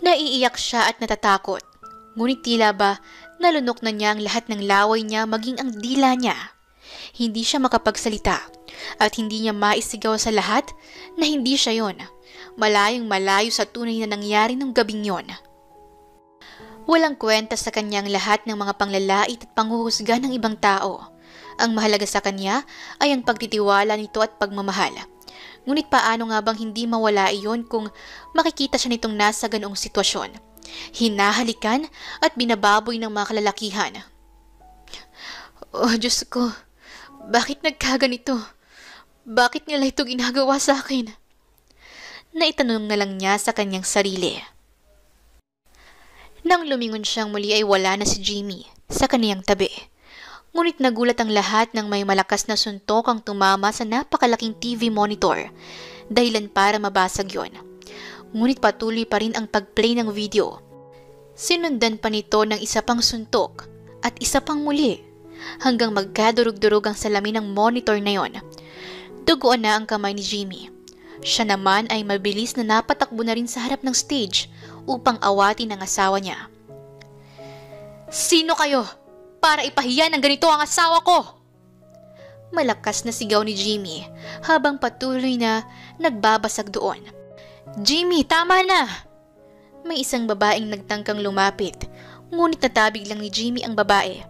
Naiiyak siya at natatakot. Ngunit tila ba nalunok na niya ang lahat ng laway niya maging ang dila niya. Hindi siya makapagsalita at hindi niya maisigaw sa lahat na hindi siya yon. Malayong malayo sa tunay na nangyari ng gabing yon. Walang kwenta sa kanyang lahat ng mga panglalait at panghuhusga ng ibang tao. Ang mahalaga sa kanya ay ang pagtitiwala nito at pagmamahal. Ngunit paano nga bang hindi mawala iyon kung makikita siya nitong nasa ganoong sitwasyon? Hinahalikan at binababoy ng mga kalalakihan. Oh, Diyos ko, bakit nagkaganito? Bakit nila ito ginagawa sa akin? Naitanong na lang niya sa kanyang sarili. Nang lumingon siyang muli ay wala na si Jimmy sa kaniyang tabi. Ngunit nagulat ang lahat nang may malakas na suntok ang tumama sa napakalaking TV monitor, dahilan para mabasag yon. Ngunit patuloy pa rin ang pag-play ng video. Sinundan pa nito ng isa pang suntok at isa pang muli, hanggang magkadurog-durog ang salamin ng monitor na yon. Duguan na ang kamay ni Jimmy. Siya naman ay mabilis na napatakbo na rin sa harap ng stage upang awatin ang asawa niya. Sino kayo? Para ipahiya ng ganito ang asawa ko! Malakas na sigaw ni Jimmy habang patuloy na nagbabasag doon. Jimmy, tama na! May isang babaeng nagtangkang lumapit, ngunit natabig lang ni Jimmy ang babae.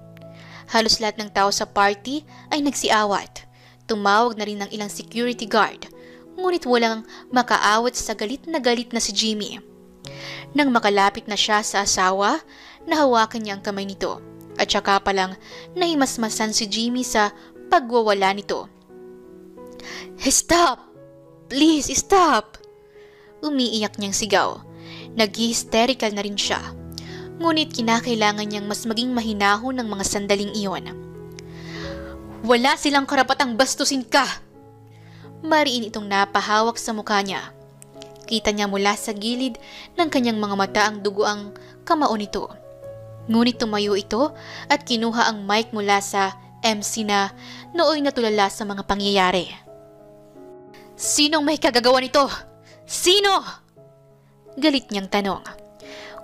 Halos lahat ng tao sa party ay nagsiawat. Tumawag na rin ng ilang security guard, ngunit walang makaawat sa galit na si Jimmy. Nang makalapit na siya sa asawa, nahawakan niya ang kamay nito at saka palang nahimasmasan si Jimmy sa pagwawala nito. Stop! Please, stop! Umiiyak niyang sigaw. Nag-hysterical na rin siya. Ngunit kinakailangan niyang mas maging mahinahon ng mga sandaling iyon. Wala silang karapatang bastusin ka! Mariin itong napahawak sa mukha niya. Kita niya mula sa gilid ng kanyang mga mata ang dugo ang kamao nito. Ngunit tumayo ito at kinuha ang mic mula sa MC na nooy natulala sa mga pangyayari. Sinong may kagagawa nito? Sino? Galit niyang tanong.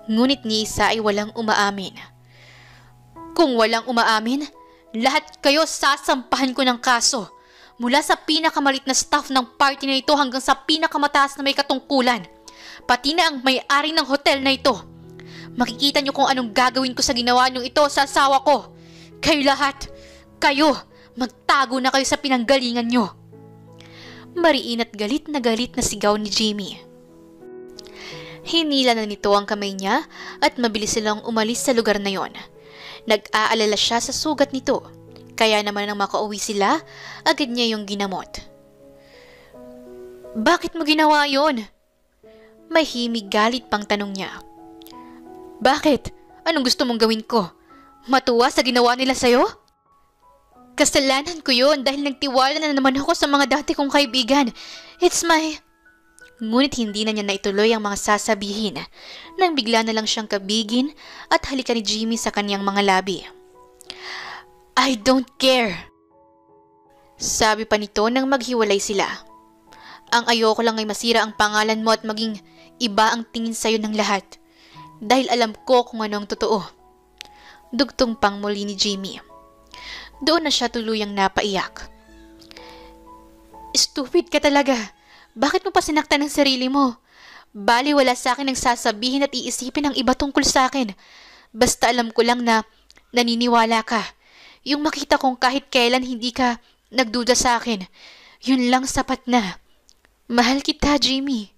Ngunit ni isa ay walang umaamin. Kung walang umaamin, lahat kayo sasampahan ko ng kaso. Mula sa pinakamalit na staff ng party na ito hanggang sa pinakamataas na may katungkulan. Pati na ang may-ari ng hotel na ito. Makikita niyo kung anong gagawin ko sa ginawa niyo ito sa asawa ko. Kayo lahat, kayo, magtago na kayo sa pinanggalingan niyo. Mariin at galit na sigaw ni Jimmy. Hinila na nito ang kamay niya at mabilis silang umalis sa lugar na yon. Nag-aalala siya sa sugat nito. Kaya naman nang makauwi sila, agad niya yung ginamot. Bakit mo ginawa yon? May himig galit pang tanong niya. Bakit? Anong gusto mong gawin ko? Matuwa sa ginawa nila sa'yo? Kasalanan ko yun dahil nagtiwala na naman ako sa mga dati kong kaibigan. It's my... Ngunit hindi na niya naituloy ang mga sasabihin nang bigla na lang siyang kabigin at halikan ni Jimmy sa kaniyang mga labi. I don't care. Sabi pa nito nang maghiwalay sila. Ang ayoko lang ay masira ang pangalan mo at maging iba ang tingin sa'yo ng lahat. Dahil alam ko kung ano ang totoo. Dugtong pang muli ni Jimmy. Doon na siya tuluyang napaiyak. Stupid ka talaga. Bakit mo pa sinaktan ang sarili mo? Bali wala sa akin ang sasabihin at iisipin ang iba tungkol sa akin. Basta alam ko lang na naniniwala ka. Yung makita kong kahit kailan hindi ka nagduda sa akin. Yun lang sapat na. Mahal kita, Jimmy.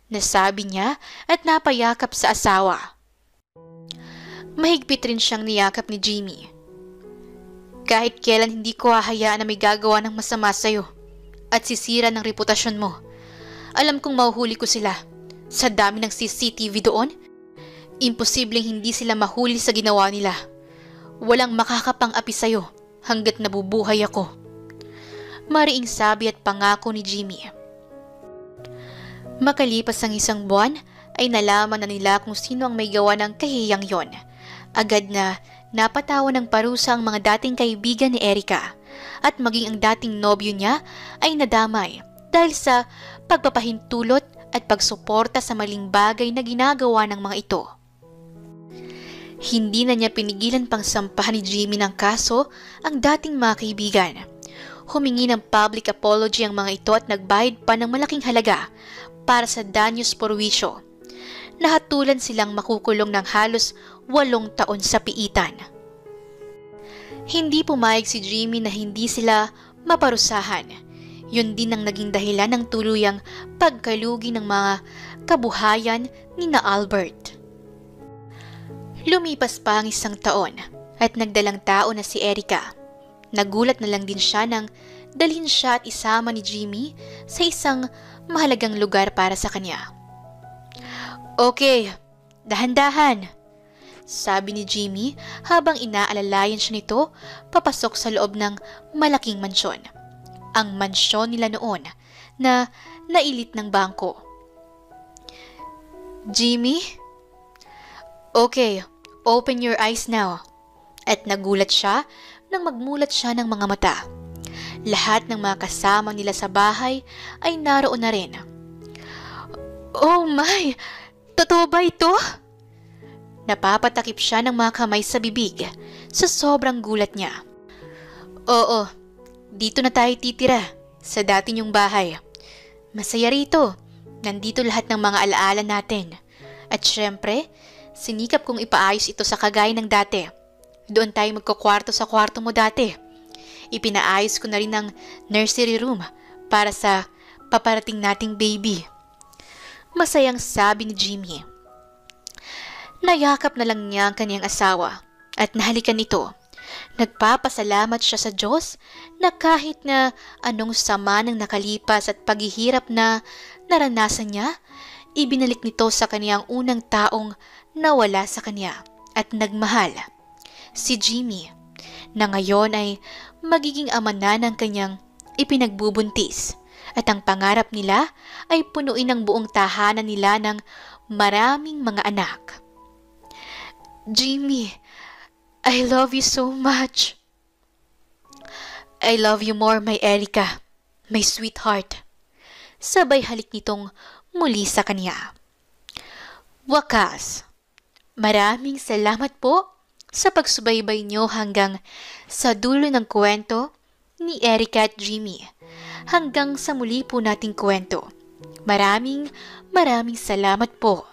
Nasabi niya at napayakap sa asawa. Mahigpit rin siyang niyakap ni Jimmy. Kahit kailan hindi ko hahayaan na may gagawa ng masama sa'yo at sisira ng reputasyon mo. Alam kong mahuhuli ko sila. Sa dami ng CCTV doon, imposibleng hindi sila mahuli sa ginawa nila. Walang makakapang-api sa'yo hanggat nabubuhay ako. Mariing sabi at pangako ni Jimmy. Makalipas ang isang buwan ay nalaman na nila kung sino ang may gawa ng kahiyang yon. Agad na napatawan ng parusa ang mga dating kaibigan ni Erica at maging ang dating nobyo niya ay nadamay dahil sa pagpapahintulot at pagsuporta sa maling bagay na ginagawa ng mga ito. Hindi na niya pinigilan pang sampahan ni Jimmy ng kaso ang dating mga kaibigan. Humingi ng public apology ang mga ito at nagbayad pa ng malaking halaga para sa danyos porwisyo. Nahatulan silang makukulong ng halos 8 taon sa piitan. Hindi pumayag si Jimmy na hindi sila maparusahan. Yun din ang naging dahilan ng tuluyang pagkalugi ng mga kabuhayan ni na Albert. Lumipas pa ang 1 taon at nagdalang tao na si Erica. Nagulat na lang din siya nang dalhin siya at isama ni Jimmy sa isang mahalagang lugar para sa kanya. Okay, dahan-dahan, sabi ni Jimmy habang inaalalayan siya nito papasok sa loob ng malaking mansyon. Ang mansyon nila noon na nailit ng bangko. Jimmy? Okay, open your eyes now. At nagulat siya nang magmulat siya ng mga mata. Lahat ng mga kasama nila sa bahay ay naroon na rin. Oh my! Totoo ba ito? Napapatakip siya ng mga kamay sa bibig sa sobrang gulat niya. Oo, dito na tayo titira sa dati niyong bahay. Masaya rito. Nandito lahat ng mga alaala natin. At syempre, sinikap kong ipaayos ito sa kagaya ng dati. Doon tayo magkukwarto sa kwarto mo dati. Ipinaayos ko na rin ang nursery room para sa paparating nating baby. Masayang sabi ni Jimmy. Nayakap na lang niya ang kanyang asawa at nahalikan ito. Nagpapasalamat siya sa Diyos na kahit na anong sama ng nakalipas at paghihirap na naranasan niya, ibinalik nito sa kaniyang unang taong nawala sa kanya at nagmahal, si Jimmy, na ngayon ay magiging ama na ng kanyang ipinagbubuntis. At ang pangarap nila ay punuin ang buong tahanan nila ng maraming mga anak. Jimmy, I love you so much. I love you more, my Erica, my sweetheart. Sabay halik nitong muli sa kanya. Wakas, maraming salamat po sa pagsubaybay niyo hanggang sa dulo ng kwento ni Erica at Jimmy. Hanggang sa muli po nating kwento. Maraming salamat po.